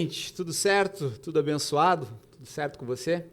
gente? Tudo certo? Tudo abençoado? Tudo certo com você?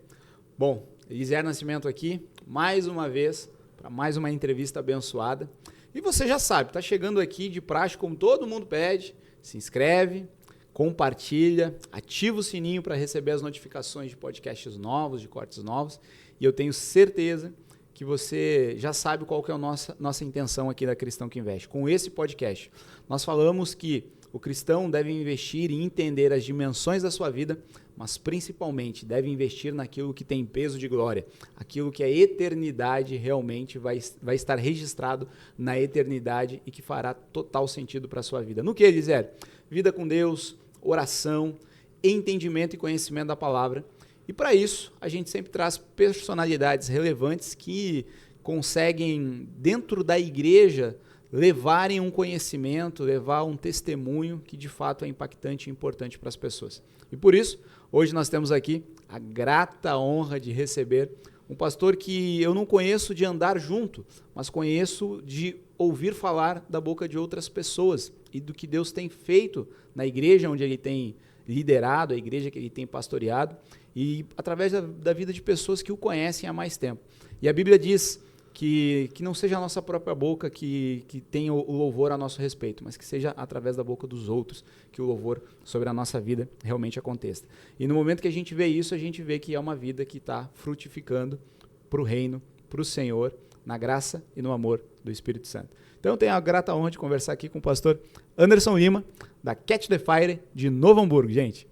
Bom, Eliezer Nascimento aqui, mais uma vez, para mais uma entrevista abençoada. E você já sabe, tá chegando aqui de praxe, como todo mundo pede, se inscreve, compartilha, ativa o sininho para receber as notificações de podcasts novos, de cortes novos. E eu tenho certeza que você já sabe qual que é a nossa intenção aqui da Cristão que Investe. Com esse podcast, nós falamos que o cristão deve investir e entender as dimensões da sua vida, mas principalmente deve investir naquilo que tem peso de glória, aquilo que a eternidade realmente vai estar registrado na eternidade e que fará total sentido para a sua vida. No que, Eliezer? Vida com Deus, oração, entendimento e conhecimento da palavra. E para isso, a gente sempre traz personalidades relevantes que conseguem, dentro da igreja, levarem um conhecimento, levar um testemunho que de fato é impactante e importante para as pessoas. E por isso, hoje nós temos aqui a grata honra de receber um pastor que eu não conheço de andar junto, mas conheço de ouvir falar da boca de outras pessoas e do que Deus tem feito na igreja onde ele tem liderado, a igreja que ele tem pastoreado, e através da vida de pessoas que o conhecem há mais tempo. E a Bíblia diz que não seja a nossa própria boca que tenha o louvor a nosso respeito, mas que seja através da boca dos outros que o louvor sobre a nossa vida realmente aconteça. E no momento que a gente vê isso, a gente vê que é uma vida que está frutificando para o reino, para o Senhor, na graça e no amor do Espírito Santo. Então eu tenho a grata honra de conversar aqui com o pastor Anderson Lima, da Catch the Fire de Novo Hamburgo, gente.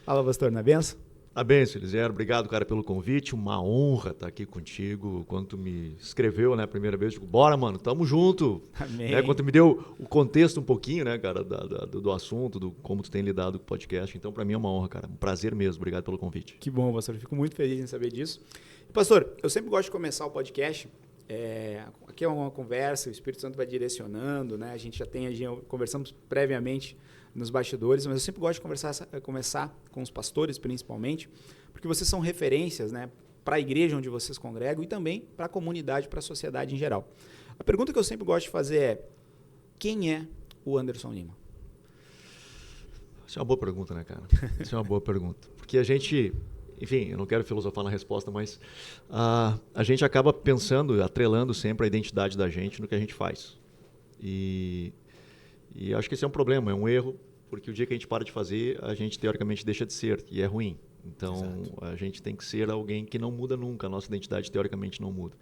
Fala, pastor, na benção? A benção, Eliezer. Obrigado, cara, pelo convite. Uma honra estar aqui contigo. Quando tu me escreveu, né, a primeira vez, eu digo, bora, mano, tamo junto. Amém. Né, quando tu me deu o contexto um pouquinho, né, cara, do assunto, do como tu tem lidado com o podcast. Então, para mim é uma honra, cara. Um prazer mesmo. Obrigado pelo convite. Que bom, pastor. Eu fico muito feliz em saber disso. Pastor, eu sempre gosto de começar o podcast. Aqui é uma conversa, o Espírito Santo vai direcionando, né? A gente conversamos previamente nos bastidores, mas eu sempre gosto de começar com os pastores, principalmente, porque vocês são referências, né, para a igreja onde vocês congregam e também para a comunidade, para a sociedade em geral. A pergunta que eu sempre gosto de fazer é: quem é o Anderson Lima? Isso é uma boa pergunta, né, cara? Isso é uma boa pergunta. Porque a gente... Enfim, eu não quero filosofar na resposta, mas a gente acaba pensando, atrelando sempre a identidade da gente no que a gente faz. E acho que esse é um problema, é um erro, porque o dia que a gente para de fazer, a gente teoricamente deixa de ser, e é ruim. Então, exato, a gente tem que ser alguém que não muda nunca, a nossa identidade teoricamente não muda.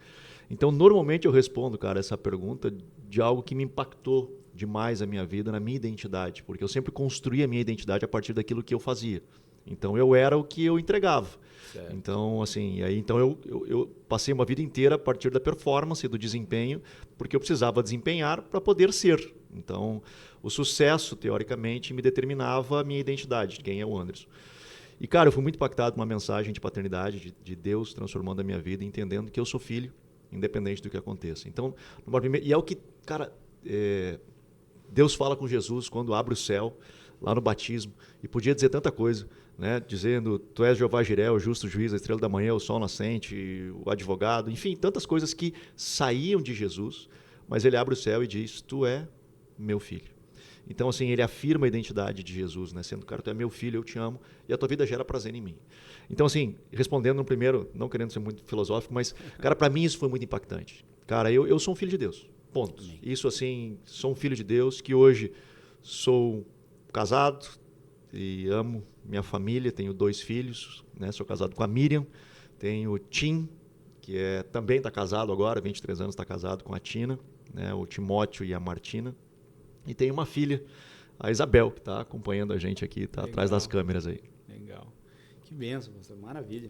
Então, normalmente eu respondo, cara, essa pergunta de algo que me impactou demais a minha vida, na minha identidade, porque eu sempre construí a minha identidade a partir daquilo que eu fazia. Então, eu era o que eu entregava. Certo. Então, assim, eu passei uma vida inteira a partir da performance, do desempenho, porque eu precisava desempenhar para poder ser. Então, o sucesso, teoricamente, me determinava a minha identidade, quem é o Anderson. E, cara, eu fui muito impactado com uma mensagem de paternidade, de Deus transformando a minha vida, entendendo que eu sou filho, independente do que aconteça. Então, e é o que, cara, Deus fala com Jesus quando abre o céu, lá no batismo, e podia dizer tanta coisa, né? Dizendo, tu és Jeová Jiré, o justo juiz, a estrela da manhã, o sol nascente, o advogado, enfim, tantas coisas que saíam de Jesus, mas ele abre o céu e diz, tu é meu filho. Então, assim, ele afirma a identidade de Jesus, né? Sendo, cara, tu é meu filho, eu te amo, e a tua vida gera prazer em mim. Então, assim, respondendo no primeiro, não querendo ser muito filosófico, mas, cara, para mim isso foi muito impactante. Cara, eu sou um filho de Deus, ponto. Isso, assim, sou um filho de Deus, que hoje sou casado e amo minha família, tenho 2 filhos, né? Sou casado com a Miriam, tenho o Tim, que também está casado agora, 23 anos está casado com a Tina, né? O Timóteo e a Martina, e tenho uma filha, a Isabel, que está acompanhando a gente aqui, está atrás das câmeras aí. Legal, que bênção, pastor, maravilha.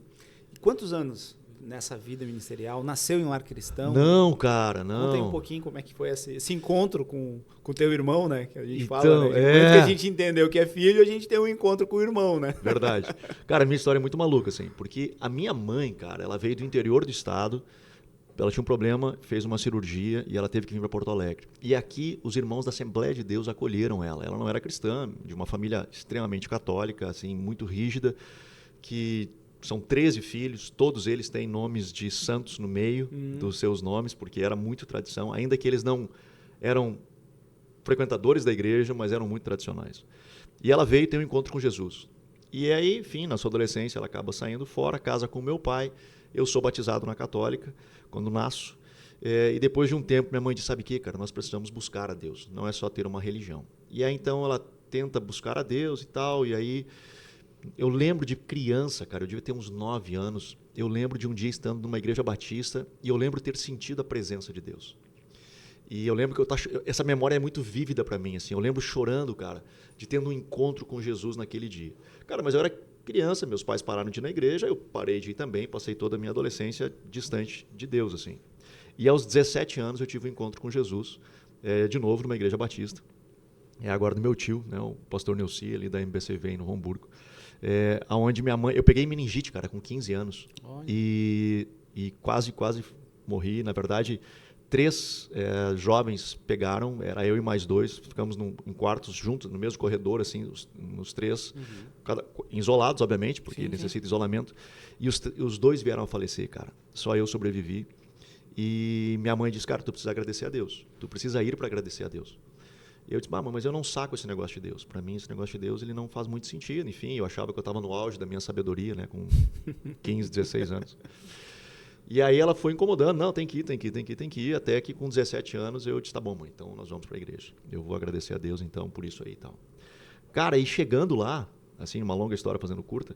E quantos anos nessa vida ministerial? Nasceu em um lar cristão? Não, cara, não. Conta aí um pouquinho como é que foi esse encontro com o teu irmão, né? Que a gente então, fala, né? No momento que a gente entendeu que é filho, a gente tem um encontro com o irmão, né? Verdade. Cara, a minha história é muito maluca, assim, porque a minha mãe, cara, ela veio do interior do estado, ela tinha um problema, fez uma cirurgia e ela teve que vir para Porto Alegre. E aqui, os irmãos da Assembleia de Deus acolheram ela. Ela não era cristã, de uma família extremamente católica, assim, muito rígida, que... São 13 filhos, todos eles têm nomes de santos no meio dos seus nomes, porque era muito tradição, ainda que eles não eram frequentadores da igreja, mas eram muito tradicionais. E ela veio ter um encontro com Jesus. E aí, enfim, na sua adolescência ela acaba saindo fora, casa com meu pai. Eu sou batizado na católica quando nasço. E depois de um tempo minha mãe disse, sabe o que, cara, nós precisamos buscar a Deus, não é só ter uma religião. E aí então ela tenta buscar a Deus e tal, e aí eu lembro de criança, cara, eu devia ter uns 9 anos, eu lembro de um dia estando numa igreja batista e eu lembro ter sentido a presença de Deus. E eu lembro que essa memória é muito vívida para mim, assim, eu lembro chorando, cara, de tendo um encontro com Jesus naquele dia. Cara, mas eu era criança, meus pais pararam de ir na igreja, eu parei de ir também, passei toda a minha adolescência distante de Deus, assim. E aos 17 anos eu tive um encontro com Jesus, de novo numa igreja batista, agora do meu tio, né, o pastor Neuci, ali da MBCV no Hamburgo, onde minha mãe, eu peguei meningite, cara, com 15 anos, e quase morri, na verdade, 3 jovens pegaram, era eu e mais 2, ficamos em quartos juntos, no mesmo corredor, assim, os 3, isolados, obviamente, porque necessita isolamento, e os 2 vieram a falecer, cara, só eu sobrevivi. E minha mãe disse, cara, tu precisa agradecer a Deus. Tu precisa ir para agradecer a Deus. E eu disse, mãe, mas eu não saco esse negócio de Deus. Para mim, esse negócio de Deus ele não faz muito sentido. Enfim, eu achava que eu estava no auge da minha sabedoria, né, com 15, 16 anos. E aí ela foi incomodando, não, tem que ir. Até que com 17 anos eu disse, tá bom, mãe, então nós vamos para a igreja. Eu vou agradecer a Deus, então, por isso aí e tal. Cara, e chegando lá, assim, uma longa história fazendo curta,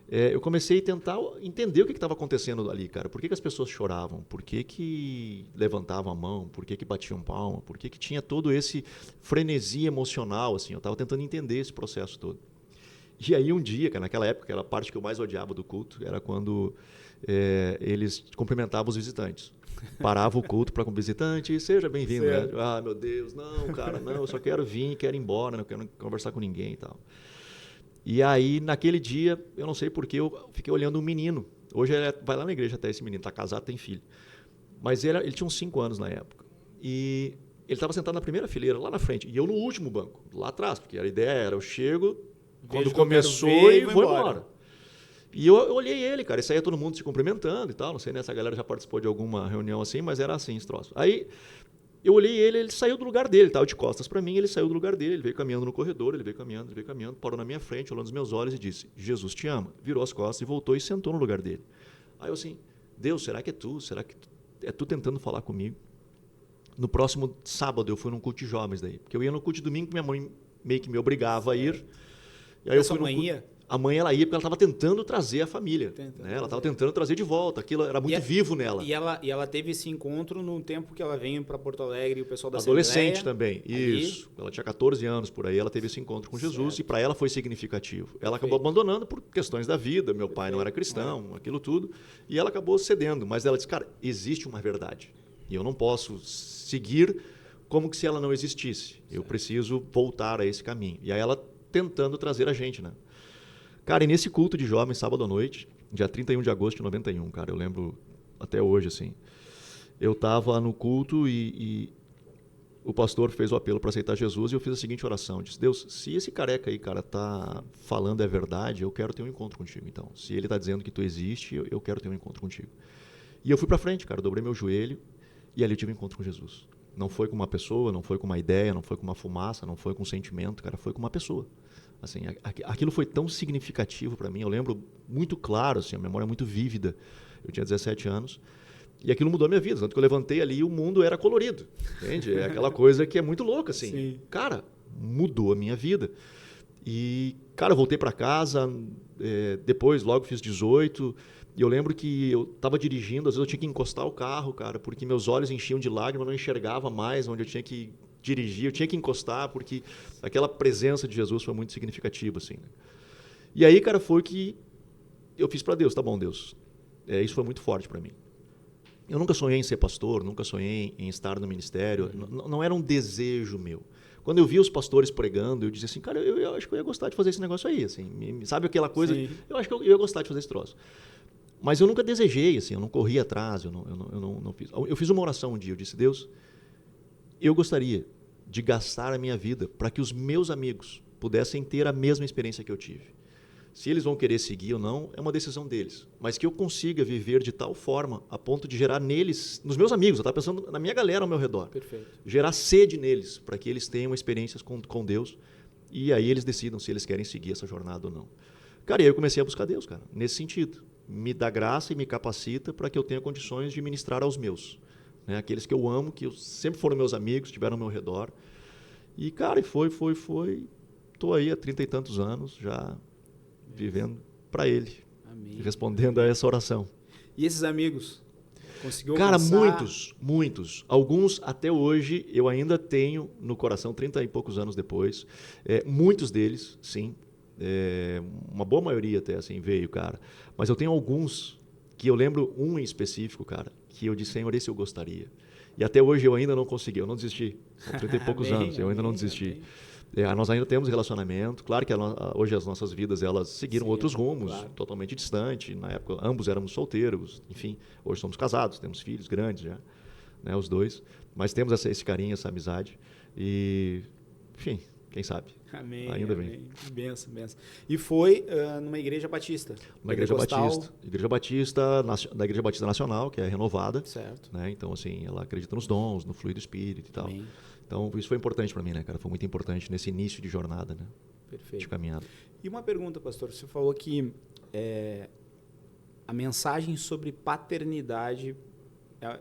eu comecei a tentar entender o que estava acontecendo ali, cara. Por que as pessoas choravam? Por que levantavam a mão? Por que batiam palma? Por que tinha todo esse frenesi emocional, assim? Eu estava tentando entender esse processo todo. E aí um dia, cara, naquela época, aquela parte que eu mais odiava do culto era quando eles cumprimentavam os visitantes. Parava o culto para com o visitante, seja bem-vindo. Né? Ah, meu Deus, não, cara, não, eu só quero vir, quero ir embora, não quero conversar com ninguém e tal. E aí, naquele dia, eu não sei porquê, eu fiquei olhando um menino. Hoje ele vai lá na igreja até esse menino, está casado, tem filho. Mas ele tinha uns 5 anos na época. E ele estava sentado na primeira fileira, lá na frente. E eu no último banco, lá atrás. Porque a ideia era, eu chego, quando começou e vou embora. E eu olhei ele, cara. E saía todo mundo se cumprimentando e tal. Não sei, né, se a galera já participou de alguma reunião assim, mas era assim esse troço. Aí eu olhei ele saiu do lugar dele, estava de costas para mim, ele saiu do lugar dele, ele veio caminhando no corredor, ele veio caminhando, parou na minha frente, olhando nos meus olhos e disse, Jesus te ama. Virou as costas e voltou e sentou no lugar dele. Aí eu assim, Deus, será que é tu? Será que é tu tentando falar comigo? No próximo sábado eu fui num culto de jovens daí, porque eu ia no culto de domingo, minha mãe meio que me obrigava a ir. E aí Essa mãe ia? A mãe ela ia porque ela estava tentando trazer a família. Né? Ela estava tentando trazer de volta. Aquilo era muito vivo nela. E ela teve esse encontro no tempo que ela veio para Porto Alegre e o pessoal da adolescente Assembleia, também. Isso. Ela tinha 14 anos por aí. Ela teve esse encontro com Jesus e para ela foi significativo. Ela acabou abandonando por questões da vida. Meu pai não era cristão, aquilo tudo. E ela acabou cedendo. Mas ela disse, cara, existe uma verdade. E eu não posso seguir como que se ela não existisse. Eu preciso voltar a esse caminho. E aí ela tentando trazer a gente, né? Cara, e nesse culto de jovens, sábado à noite, dia 31 de agosto de 91, cara, eu lembro até hoje, assim. Eu estava no culto e o pastor fez o apelo para aceitar Jesus e eu fiz a seguinte oração. Disse, Deus, se esse careca aí, cara, tá falando é verdade, eu quero ter um encontro contigo, então. Se ele tá dizendo que tu existe, eu quero ter um encontro contigo. E eu fui para frente, cara, eu dobrei meu joelho e ali eu tive um encontro com Jesus. Não foi com uma pessoa, não foi com uma ideia, não foi com uma fumaça, não foi com um sentimento, cara, foi com uma pessoa. Assim, aquilo foi tão significativo para mim, eu lembro muito claro, assim, a memória é muito vívida. Eu tinha 17 anos e aquilo mudou a minha vida, tanto que eu levantei ali e o mundo era colorido, entende? É aquela coisa que é muito louca, assim. Sim. Cara, mudou a minha vida. E, cara, eu voltei para casa, depois, logo fiz 18, e eu lembro que eu estava dirigindo, às vezes eu tinha que encostar o carro, cara, porque meus olhos enchiam de lágrimas, eu não enxergava mais onde eu tinha que dirigir, eu tinha que encostar, porque aquela presença de Jesus foi muito significativa, assim. Né? E aí, cara, foi que eu fiz para Deus, tá bom, Deus, isso foi muito forte para mim. Eu nunca sonhei em ser pastor, nunca sonhei em estar no ministério, não era um desejo meu. Quando eu via os pastores pregando, eu dizia assim, cara, eu acho que eu ia gostar de fazer esse negócio aí, assim, sabe aquela coisa? Sim. Eu acho que eu ia gostar de fazer esse troço. Mas eu nunca desejei, assim, eu não corri atrás, eu não fiz. Eu fiz uma oração um dia, eu disse, Deus, eu gostaria de gastar a minha vida para que os meus amigos pudessem ter a mesma experiência que eu tive. Se eles vão querer seguir ou não, é uma decisão deles. Mas que eu consiga viver de tal forma, a ponto de gerar neles, nos meus amigos, eu estava pensando na minha galera ao meu redor. Perfeito. Gerar sede neles, para que eles tenham experiências com Deus, e aí eles decidam se eles querem seguir essa jornada ou não. Cara, e aí eu comecei a buscar Deus, cara, nesse sentido. Me dá graça e me capacita para que eu tenha condições de ministrar aos meus. Né? Aqueles que eu amo, que sempre foram meus amigos, estiveram ao meu redor. E, cara, e foi. Estou aí há 30 e tantos anos já vivendo para Ele. Amém. Respondendo a essa oração. E esses amigos? Conseguiu Cara, alcançar? muitos. Alguns até hoje eu ainda tenho no coração, 30 e poucos anos depois. Muitos deles, sim. Uma boa maioria até assim veio, cara. Mas eu tenho alguns que eu lembro, um em específico, cara, que eu disse, Senhor, esse eu gostaria. E até hoje eu ainda não consegui, eu não desisti. São 30 e poucos Amém, anos, eu ainda não amém, desisti. amém. Nós ainda temos relacionamento. Claro que hoje as nossas vidas elas seguiram Sim, outros rumos, claro. totalmente distantes. Na época, ambos éramos solteiros. Enfim, hoje somos casados, temos filhos grandes já, né, os dois. Mas temos esse carinho, essa amizade. E, enfim, quem sabe? Amém. Ainda amém. bem. Benção. E foi numa igreja batista. Uma igreja Pentecostal. batista. Da Igreja Batista Nacional, que é renovada. Certo. Né? Então, assim, ela acredita nos dons, no fluir do Espírito e tal. Amém. Então, isso foi importante para mim, né, cara? Foi muito importante nesse início de jornada, né? De Perfeito. caminhada. E uma pergunta, pastor. Você falou que a mensagem sobre paternidade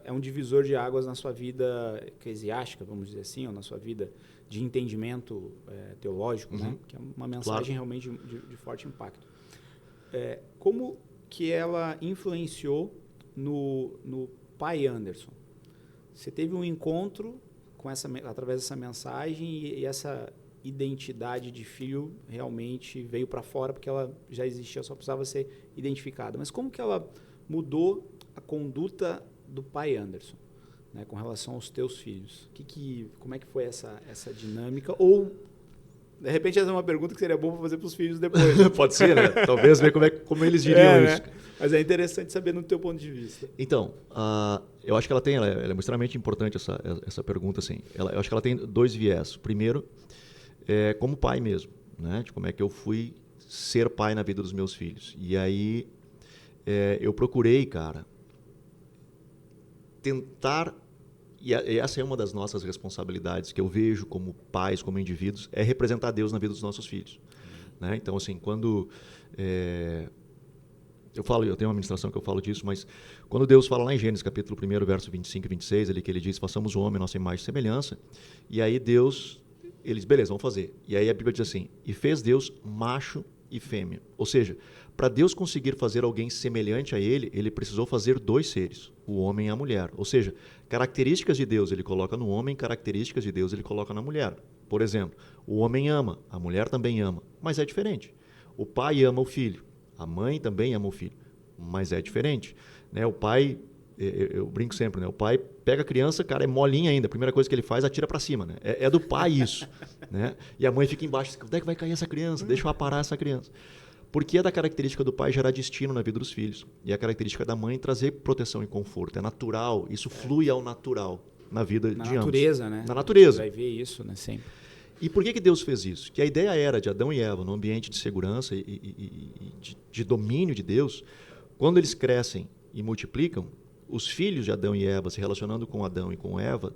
é um divisor de águas na sua vida eclesiástica, vamos dizer assim, ou na sua vida de entendimento teológico, né? Que é uma mensagem realmente de forte impacto. Como que ela influenciou no pai Anderson? Você teve um encontro através dessa mensagem e essa identidade de filho realmente veio para fora porque ela já existia, só precisava ser identificada. Mas como que ela mudou a conduta do pai Anderson, né, com relação aos teus filhos? Como é que foi essa dinâmica? Ou, de repente, essa é uma pergunta que seria boa para fazer para os filhos depois. Né? Pode ser, né? Talvez ver como eles diriam isso. Né? Mas é interessante saber no teu ponto de vista. Então, eu acho que ela é extremamente importante essa pergunta, assim. Eu acho que ela tem dois viés. Primeiro, como pai mesmo, né? De como é que eu fui ser pai na vida dos meus filhos. E aí, eu procurei, cara, tentar, e essa é uma das nossas responsabilidades que eu vejo como pais, como indivíduos, é representar Deus na vida dos nossos filhos. Né? Então, assim, quando eu tenho uma ministração que eu falo disso, mas quando Deus fala lá em Gênesis capítulo 1, verso 25 e 26, ali que ele diz, façamos o homem, nossa imagem e semelhança, e aí Deus, ele diz, beleza, vamos fazer. E aí a Bíblia diz assim, e fez Deus macho e fêmea. Ou seja, para Deus conseguir fazer alguém semelhante a ele precisou fazer dois seres, o homem e a mulher. Ou seja, características de Deus ele coloca no homem, características de Deus ele coloca na mulher. Por exemplo, o homem ama, a mulher também ama, mas é diferente. O pai ama o filho, a mãe também ama o filho, mas é diferente. Né? O pai, eu brinco sempre, né? O pai pega a criança, cara, é molinha ainda, a primeira coisa que ele faz, atira para cima. Né? É do pai isso. Né? E a mãe fica embaixo, onde é que vai cair essa criança? Deixa eu aparar essa criança. Porque é da característica do pai gerar destino na vida dos filhos. E a característica da mãe trazer proteção e conforto. É natural, isso flui ao natural na vida de ambos. Na natureza, né? Na natureza. Você vai ver isso, né? Sempre. E por que Deus fez isso? Que a ideia era de Adão e Eva, no ambiente de segurança e de domínio de Deus, quando eles crescem e multiplicam, os filhos de Adão e Eva se relacionando com Adão e com Eva,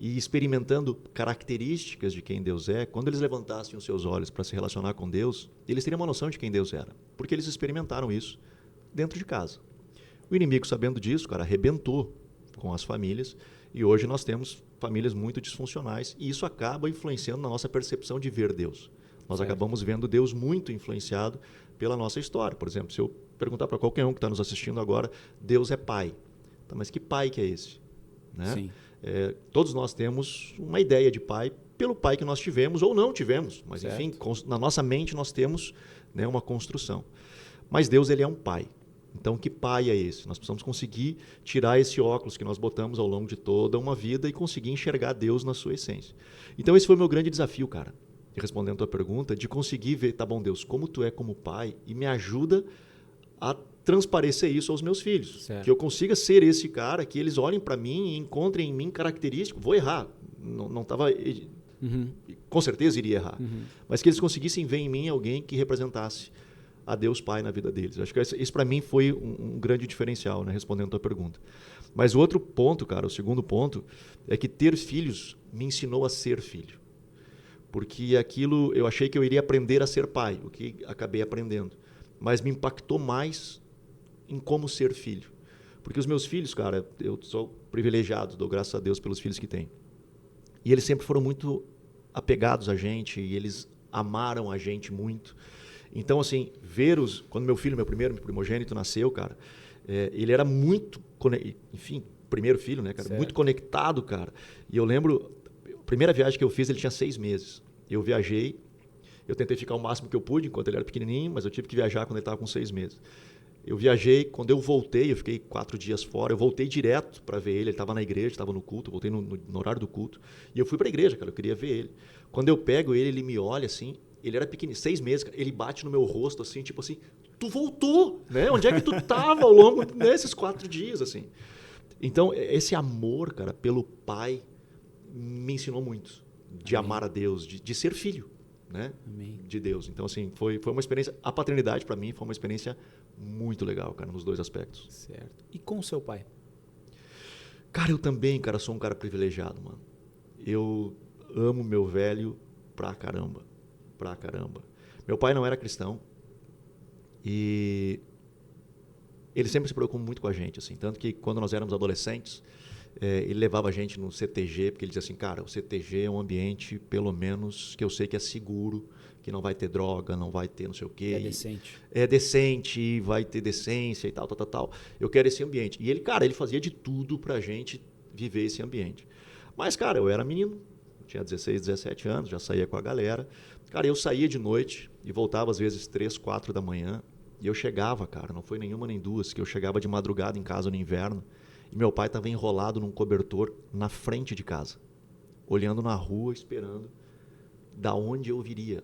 e experimentando características de quem Deus é, quando eles levantassem os seus olhos para se relacionar com Deus, eles teriam uma noção de quem Deus era, porque eles experimentaram isso dentro de casa. O inimigo, sabendo disso, cara, arrebentou com as famílias, e hoje nós temos famílias muito disfuncionais, e isso acaba influenciando na nossa percepção de ver Deus. Nós acabamos vendo Deus muito influenciado pela nossa história. Por exemplo, se eu perguntar para qualquer um que está nos assistindo agora, Deus é pai. Tá, mas que pai que é esse? Né? Sim. Todos nós temos uma ideia de pai pelo pai que nós tivemos ou não tivemos, mas certo. Enfim, na nossa mente nós temos, né, uma construção. Mas Deus, ele é um pai. Então, que pai é esse? Nós precisamos conseguir tirar esse óculos que nós botamos ao longo de toda uma vida e conseguir enxergar Deus na sua essência. Então, esse foi o meu grande desafio, cara, respondendo a tua pergunta, de conseguir ver, tá bom, Deus, como tu é como pai, e me ajuda a transparecer isso aos meus filhos. Certo. Que eu consiga ser esse cara, que eles olhem para mim e encontrem em mim características. Vou errar, não estava... Com certeza iria errar. Mas que eles conseguissem ver em mim alguém que representasse a Deus Pai na vida deles. Acho que isso para mim foi um grande diferencial, né, respondendo a tua pergunta. Mas o outro ponto, cara, o segundo ponto, é que ter filhos me ensinou a ser filho. Porque aquilo, eu achei que eu iria aprender a ser pai, o que acabei aprendendo. mas me impactou mais em como ser filho. Porque os meus filhos, cara, eu sou privilegiado, dou graças a Deus pelos filhos que tenho. E eles sempre foram muito apegados a gente, e eles amaram a gente muito. Então, assim, quando meu primeiro primogênito nasceu, cara, ele era muito, enfim, primeiro filho, né, cara, certo. muito conectado, cara. E eu lembro, a primeira viagem que eu fiz, ele tinha 6 meses. Eu viajei, eu tentei ficar o máximo que eu pude, enquanto ele era pequenininho, mas eu tive que viajar quando ele estava com 6 meses. Eu viajei, quando eu voltei, eu fiquei 4 dias fora, eu voltei direto para ver ele estava na igreja, estava no culto, eu voltei no horário do culto, e eu fui para a igreja, cara, eu queria ver ele. Quando eu pego ele, ele me olha assim, ele era pequenininho, 6 meses, ele bate no meu rosto assim, tipo assim, tu voltou, né? Onde é que tu estava ao longo desses 4 dias, assim? Então, esse amor, cara, pelo pai, me ensinou muito, de Amém. amar a Deus, de ser filho, né? Amém. De Deus. Então, assim, foi uma experiência, a paternidade para mim foi uma experiência muito legal, cara, nos 2 aspectos. Certo. E com o seu pai? Cara, eu também, cara, sou um cara privilegiado, mano. Eu amo meu velho pra caramba. Pra caramba. Meu pai não era cristão e ele sempre se preocupou muito com a gente, assim. Tanto que quando nós éramos adolescentes, ele levava a gente no CTG, porque ele dizia assim, cara, o CTG é um ambiente, pelo menos, que eu sei que é seguro, que não vai ter droga, não vai ter não sei o quê. É decente. É decente, vai ter decência e tal. Eu quero esse ambiente. E ele, cara, ele fazia de tudo pra gente viver esse ambiente. Mas, cara, eu era menino, tinha 16, 17 anos, já saía com a galera. Cara, eu saía de noite e voltava às vezes 3, 4 da manhã. E eu chegava, cara, não foi nenhuma nem duas, que eu chegava de madrugada em casa no inverno e meu pai estava enrolado num cobertor na frente de casa, olhando na rua, esperando da onde eu viria.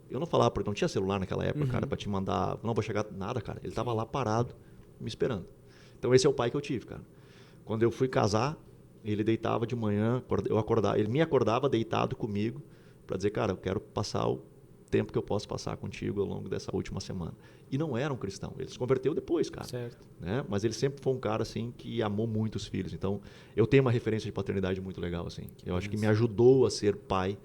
Eu não falava, porque não tinha celular naquela época, cara, para te mandar, não vou chegar nada, cara. Ele estava lá parado, me esperando. Então esse é o pai que eu tive, cara. Quando eu fui casar, ele deitava de manhã, ele me acordava deitado comigo para dizer, cara, eu quero passar o tempo que eu posso passar contigo ao longo dessa última semana. E não era um cristão, ele se converteu depois, cara. Certo. Né? Mas ele sempre foi um cara assim que amou muito os filhos. Então, eu tenho uma referência de paternidade muito legal assim. Eu acho que me ajudou a ser pai,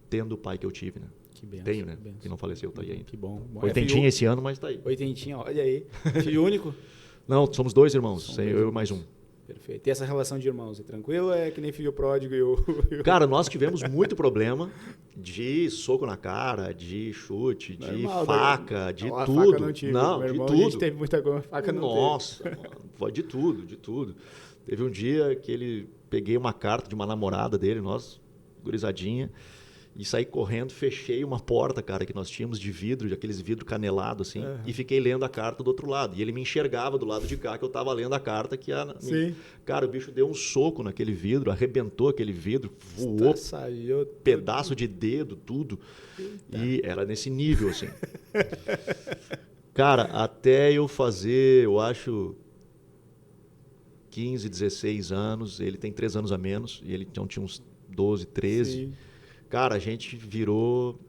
tendo o pai que eu tive, né? Que benção, tenho, né? Que benção. Que não faleceu, tá aí ainda. Que bom. Oitentinha esse ano, mas tá aí. Oitentinha, olha aí. Filho único? Não, somos 2 irmãos, eu e mais um. Perfeito. E essa relação de irmãos, é tranquilo? É que nem filho pródigo e o... Cara, nós tivemos muito problema de soco na cara, de chute, de Normal, faca, de a tudo. Faca não tive. Não, Meu irmão, de a gente tudo. teve muita coisa, faca não Nossa, mano, de tudo, de tudo. Teve um dia que peguei uma carta de uma namorada dele, nós, gurizadinha, e saí correndo, fechei uma porta, cara, que nós tínhamos de vidro, aqueles vidro canelado, assim, e fiquei lendo a carta do outro lado. E ele me enxergava do lado de cá, que eu tava lendo a carta que Sim. Cara, o bicho deu um soco naquele vidro, arrebentou aquele vidro, voou Saiu pedaço de dedo, tudo. E era nesse nível, assim. Cara, até eu fazer, eu acho, 15, 16 anos, ele tem 3 anos a menos, e ele então tinha uns 12, 13. Sim. Cara, a gente virou...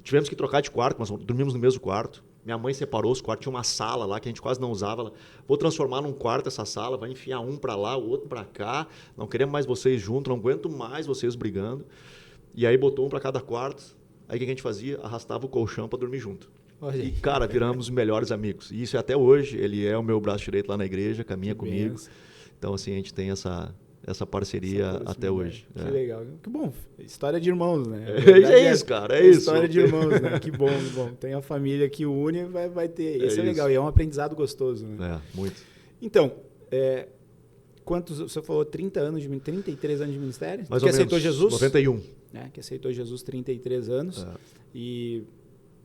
Tivemos que trocar de quarto, mas dormimos no mesmo quarto. Minha mãe separou os quartos, tinha uma sala lá que a gente quase não usava. Ela, vou transformar num quarto essa sala, vai enfiar um para lá, o outro para cá. Não queremos mais vocês juntos, não aguento mais vocês brigando. E aí botou um para cada quarto. Aí o que a gente fazia? Arrastava o colchão para dormir junto. Olha aí. E, cara, viramos os melhores amigos. E isso é até hoje. Ele é o meu braço direito lá na igreja, caminha comigo. Benção. Então, assim, a gente tem essa parceria até hoje. Que legal. Que bom. História de irmãos, né? É isso, cara. É isso. História de irmãos, né? Que bom, que bom. Tem a família que une, vai ter. Isso é legal. E é um aprendizado gostoso, né? Muito. Então, quantos... Você falou 33 anos de ministério? Mais que ou aceitou menos. Jesus? 91. Né? Que aceitou Jesus 33 anos. E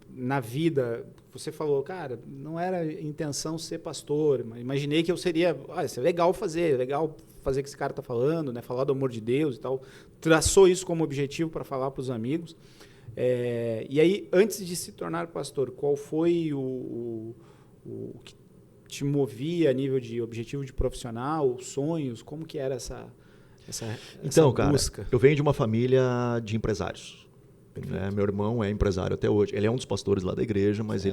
na vida, você falou, cara, não era intenção ser pastor. Imaginei que eu seria... isso é legal fazer o que esse cara está falando, né? Falar do amor de Deus e tal. Traçou isso como objetivo para falar para os amigos. E aí, antes de se tornar pastor, qual foi o que te movia a nível de objetivo de profissional, sonhos? Como que era essa busca? Cara, eu venho de uma família de empresários. Meu irmão é empresário até hoje. Ele é um dos pastores lá da igreja, mas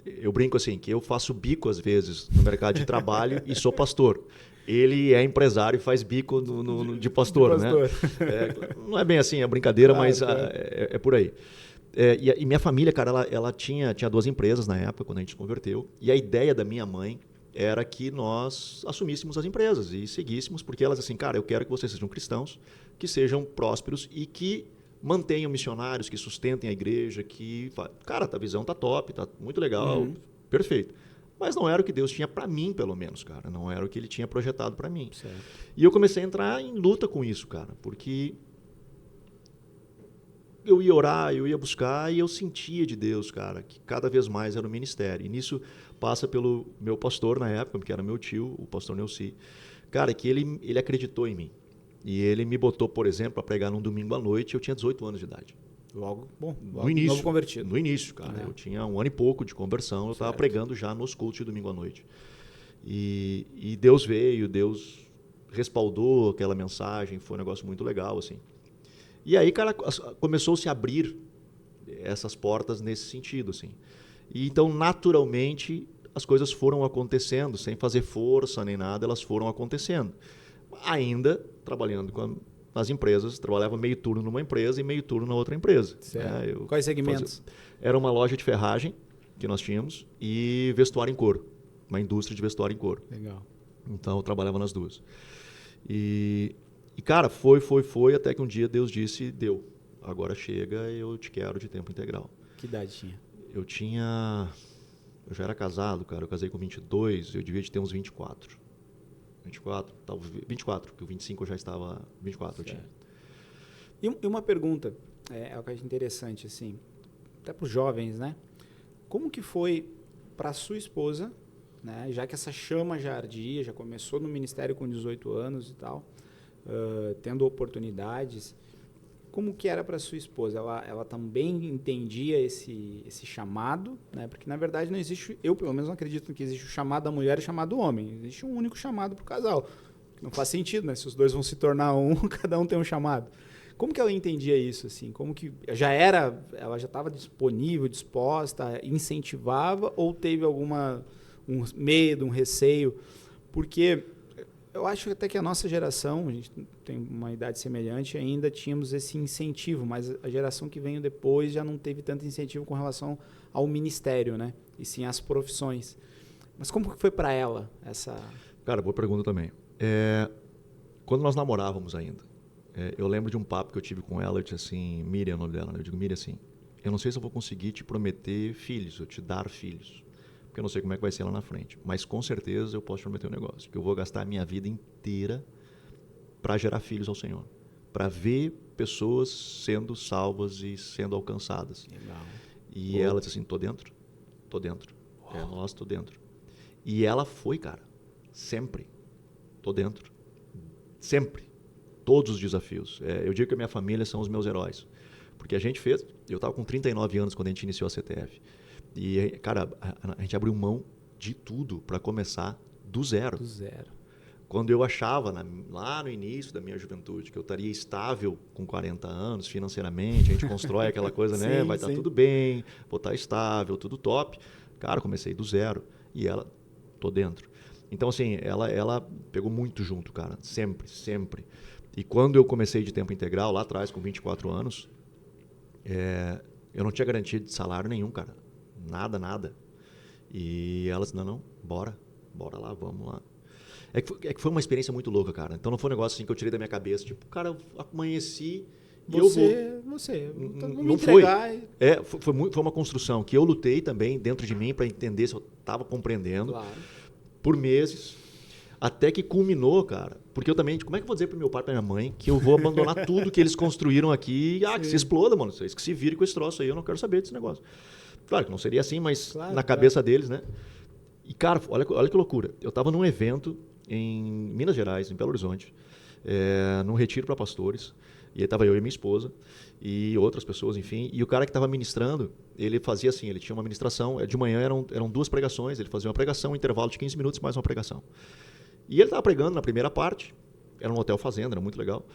eu brinco assim, que eu faço bico às vezes no mercado de trabalho e sou pastor. Ele é empresário e faz bico de pastor, né? Não é bem assim, é brincadeira, mas é por aí. E minha família, cara, ela tinha 2 empresas na época, quando a gente se converteu. E a ideia da minha mãe era que nós assumíssemos as empresas e seguíssemos, porque elas assim, cara, eu quero que vocês sejam cristãos, que sejam prósperos e que mantenham missionários, que sustentem a igreja, que... Cara, a visão tá top, tá muito legal, perfeito. Mas não era o que Deus tinha para mim, pelo menos, cara. Não era o que ele tinha projetado para mim. Certo. E eu comecei a entrar em luta com isso, cara, porque eu ia orar, eu ia buscar e eu sentia de Deus, cara, que cada vez mais era o ministério. E nisso passa pelo meu pastor na época, que era meu tio, o pastor Neuci. Cara, que ele acreditou em mim. E ele me botou, por exemplo, para pregar num domingo à noite, eu tinha 18 anos de idade. Logo No início, novo convertido. No início, cara. Eu tinha 1 ano e pouco de conversão, eu estava pregando já nos cultos de domingo à noite. E Deus veio, Deus respaldou aquela mensagem, foi um negócio muito legal, assim. E aí, cara, começou a se abrir essas portas nesse sentido, assim. E então, naturalmente, as coisas foram acontecendo, sem fazer força nem nada, elas foram acontecendo. Ainda trabalhando nas empresas, trabalhava meio turno numa empresa e meio turno na outra empresa. Certo. Quais segmentos? Era uma loja de ferragem que nós tínhamos e vestuário em couro, uma indústria de vestuário em couro. Legal. Então eu trabalhava nas duas. E cara, foi até que um dia Deus disse, deu, agora chega, eu te quero de tempo integral. Que idade tinha? Eu já era casado, cara, eu casei com 22, eu devia de ter uns 24. 24, talvez 24, porque o 25 eu já estava... 24 certo. Eu tinha. E uma pergunta, é o que eu acho interessante, assim, até para os jovens, né? Como que foi para sua esposa, né? Já que essa chama já ardia, já começou no ministério com 18 anos e tal, tendo oportunidades, como que era para sua esposa? Ela também entendia esse chamado, né? Porque na verdade não existe, eu pelo menos não acredito que existe o chamado da mulher e o chamado do homem. Existe um único chamado para o casal. Não faz sentido, né? Se os dois vão se tornar um, cada um tem um chamado. Como que ela entendia isso, assim? Como que ela já estava disponível, disposta, incentivava ou teve um medo, um receio? Porque eu acho até que a nossa geração, a gente tem uma idade semelhante, ainda tínhamos esse incentivo, mas a geração que veio depois já não teve tanto incentivo com relação ao ministério, né? E sim às profissões. Mas como que foi para ela essa... Cara, boa pergunta também. Quando nós namorávamos ainda, eu lembro de um papo que eu tive com ela, eu disse assim, Miriam, o nome dela, né? Eu digo, Miriam, assim, eu não sei se eu vou conseguir te prometer filhos, eu te dar filhos, porque eu não sei como é que vai ser lá na frente, mas com certeza eu posso te prometer um negócio, que eu vou gastar a minha vida inteira para gerar filhos ao Senhor, para ver pessoas sendo salvas e sendo alcançadas. Legal. E ela disse assim, tô dentro. Nós tô dentro. E ela foi, cara, sempre, tô dentro, sempre, todos os desafios. Eu digo que a minha família são os meus heróis, porque a gente fez, eu estava com 39 anos quando a gente iniciou a CTF, e, cara, a gente abriu mão de tudo para começar do zero. Quando eu achava, lá no início da minha juventude, que eu estaria estável com 40 anos financeiramente, a gente constrói aquela coisa, né? Vai estar tudo bem, vou estar estável, tudo top. Cara, comecei do zero e ela, tô dentro. Então, assim, ela pegou muito junto, cara, sempre. E quando eu comecei de tempo integral, lá atrás, com 24 anos, eu não tinha garantia de salário nenhum, cara. Nada. E ela disse, não, bora lá, vamos lá. É que foi uma experiência muito louca, cara. Então não foi um negócio assim que eu tirei da minha cabeça, tipo, cara, eu amanheci e eu vou... Não foi. Foi uma construção que eu lutei também dentro de mim para entender se eu estava compreendendo. Claro. Por meses, até que culminou, cara. Porque eu também, como é que eu vou dizer pro meu pai e pra minha mãe que eu vou abandonar tudo que eles construíram aqui? Que se exploda, mano. Vocês que se virem com esse troço aí, eu não quero saber desse negócio. Claro que não seria assim, mas na cabeça deles, né? E, cara, olha que loucura. Eu estava num evento em Minas Gerais, em Belo Horizonte, num retiro para pastores, e aí estava eu e minha esposa, e outras pessoas, enfim, e o cara que estava ministrando, ele fazia assim, ele tinha uma ministração, de manhã eram 2 pregações, ele fazia uma pregação, um intervalo de 15 minutos, mais uma pregação. E ele estava pregando na primeira parte, era um hotel fazenda, era muito legal.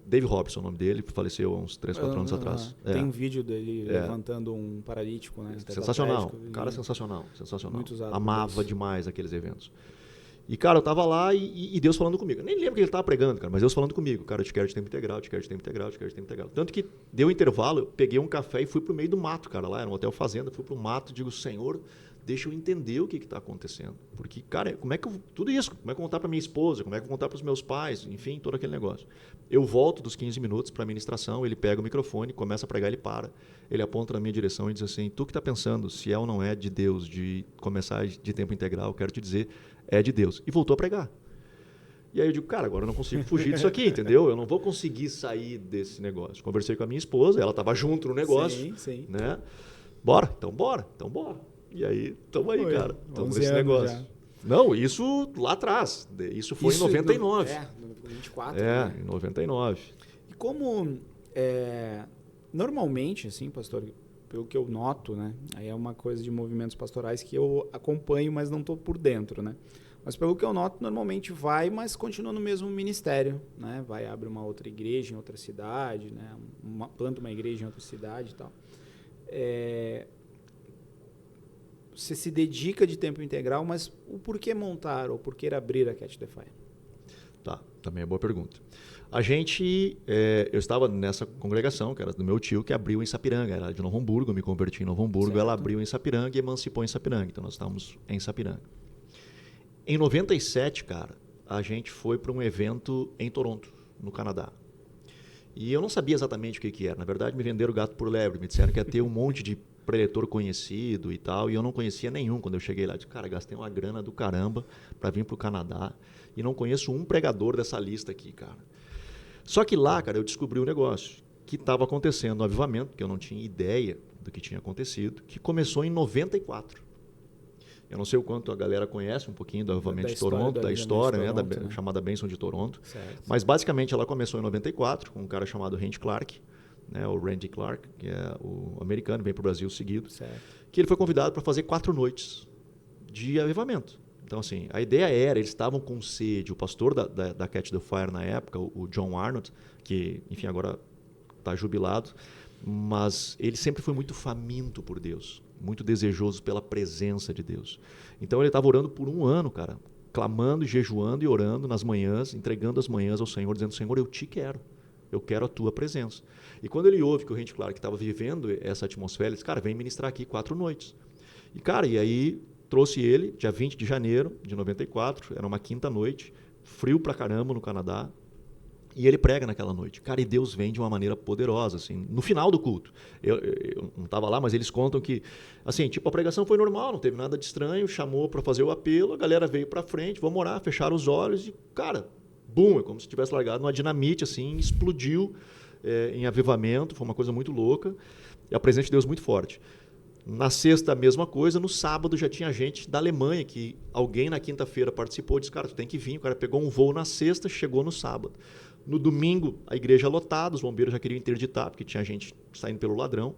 Dave Robson, o nome dele, faleceu há uns 3, 4 anos atrás. Tem um vídeo dele levantando um paralítico, né? Sensacional, cara sensacional. Muito usado. Amava demais aqueles eventos. E, cara, eu tava lá e Deus falando comigo. Eu nem lembro que ele tava pregando, cara, mas Deus falando comigo. Cara, eu te quero de tempo integral, te quero de tempo integral, te quero de tempo integral. Tanto que deu intervalo, eu peguei um café e fui pro meio do mato, cara, lá, era um hotel fazenda, fui pro mato, digo, Senhor, deixa eu entender o que está acontecendo. Porque, cara, como é que tudo isso, como é que eu vou contar para minha esposa, como é que eu vou contar para os meus pais, enfim, todo aquele negócio. Eu volto dos 15 minutos para a ministração, ele pega o microfone, começa a pregar, ele para. Ele aponta na minha direção e diz assim, tu que está pensando se é ou não é de Deus, de começar de tempo integral, quero te dizer, é de Deus. E voltou a pregar. E aí eu digo, cara, agora eu não consigo fugir disso aqui, entendeu? Eu não vou conseguir sair desse negócio. Conversei com a minha esposa, ela estava junto no negócio. Sim, sim. Né? Bora. E aí, estamos aí, cara. Estamos nesse negócio. Já. Não, isso lá atrás. Isso foi em 99. No 24. Né? Em 99. E como, normalmente, assim, pastor, pelo que eu noto, né? Aí é uma coisa de movimentos pastorais que eu acompanho, mas não estou por dentro, né? Mas pelo que eu noto, normalmente vai, mas continua no mesmo ministério, né? Vai, abre uma outra igreja em outra cidade, né? Planta uma igreja em outra cidade e tal. Você se dedica de tempo integral, mas o porquê montar ou porquê abrir a Catch the Fire? Tá, também é boa pergunta. Eu estava nessa congregação, que era do meu tio, que abriu em Sapiranga, era de Novo Hamburgo, eu me converti em Novo Hamburgo, certo. Ela abriu em Sapiranga e emancipou em Sapiranga, então nós estávamos em Sapiranga. Em 97, cara, a gente foi para um evento em Toronto, no Canadá. E eu não sabia exatamente o que era. Na verdade, me venderam o gato por lebre. Me disseram que ia ter um monte de preletor conhecido e tal. E eu não conhecia nenhum quando eu cheguei lá. Eu disse, cara, gastei uma grana do caramba para vir para o Canadá. E não conheço um pregador dessa lista aqui, cara. Só que lá, cara, eu descobri um negócio. Que estava acontecendo um avivamento, que eu não tinha ideia do que tinha acontecido. Que começou em 94. Eu não sei o quanto a galera conhece um pouquinho do avivamento de Toronto, da história, né? Chamada Bênção de Toronto. Certo. Mas, basicamente, ela começou em 94, com um cara chamado Randy Clark, né? O Randy Clark, que é o americano, vem para o Brasil seguido, certo. Que ele foi convidado para fazer 4 noites de avivamento. Então, assim, a ideia era, eles estavam com sede, o pastor da Catch the Fire na época, o John Arnott, que, enfim, agora está jubilado, mas ele sempre foi muito faminto por Deus, muito desejoso pela presença de Deus. Então ele estava orando por 1 ano, cara, clamando, jejuando e orando nas manhãs, entregando as manhãs ao Senhor, dizendo, Senhor, eu te quero, eu quero a tua presença. E quando ele ouve que o Randy Clark estava vivendo essa atmosfera, ele disse, cara, vem ministrar aqui 4 noites. E, cara, e aí trouxe ele, dia 20 de janeiro de 94, era uma quinta noite, frio pra caramba no Canadá, e ele prega naquela noite. Cara, e Deus vem de uma maneira poderosa, assim, no final do culto. Eu não estava lá, mas eles contam que, assim, tipo, a pregação foi normal, não teve nada de estranho, chamou para fazer o apelo, a galera veio para frente, vamos orar, fecharam os olhos e, cara, bum, é como se tivesse largado uma dinamite, assim, explodiu em avivamento, foi uma coisa muito louca, e a presença de Deus muito forte. Na sexta, a mesma coisa, no sábado já tinha gente da Alemanha, que alguém na quinta-feira participou, disse, cara, tu tem que vir, o cara pegou um voo na sexta, chegou no sábado. No domingo, a igreja lotada, os bombeiros já queriam interditar, porque tinha gente saindo pelo ladrão.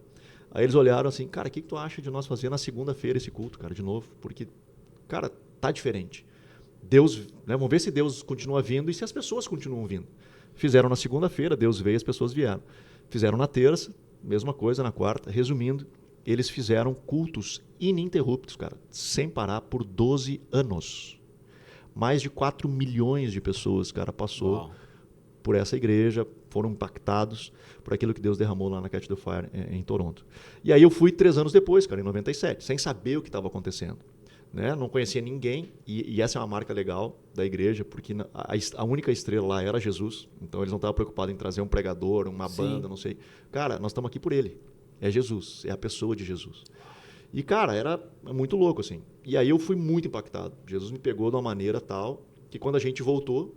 Aí eles olharam assim, cara, o que tu acha de nós fazer na segunda-feira esse culto, cara, de novo? Porque, cara, tá diferente. Deus, né, vamos ver se Deus continua vindo e se as pessoas continuam vindo. Fizeram na segunda-feira, Deus veio e as pessoas vieram. Fizeram na terça, mesma coisa na quarta. Resumindo, eles fizeram cultos ininterruptos, cara, sem parar por 12 anos. Mais de 4 milhões de pessoas, cara, passou... Uau. Por essa igreja, foram impactados por aquilo que Deus derramou lá na Catch the Fire em Toronto. E aí eu fui 3 anos depois, cara, em 97, sem saber o que estava acontecendo. Né? Não conhecia ninguém, e essa é uma marca legal da igreja, porque a única estrela lá era Jesus, então eles não estavam preocupados em trazer um pregador, uma banda, não sei. Cara, nós estamos aqui por ele, é Jesus, é a pessoa de Jesus. E, cara, era muito louco, assim. E aí eu fui muito impactado. Jesus me pegou de uma maneira tal, que quando a gente voltou,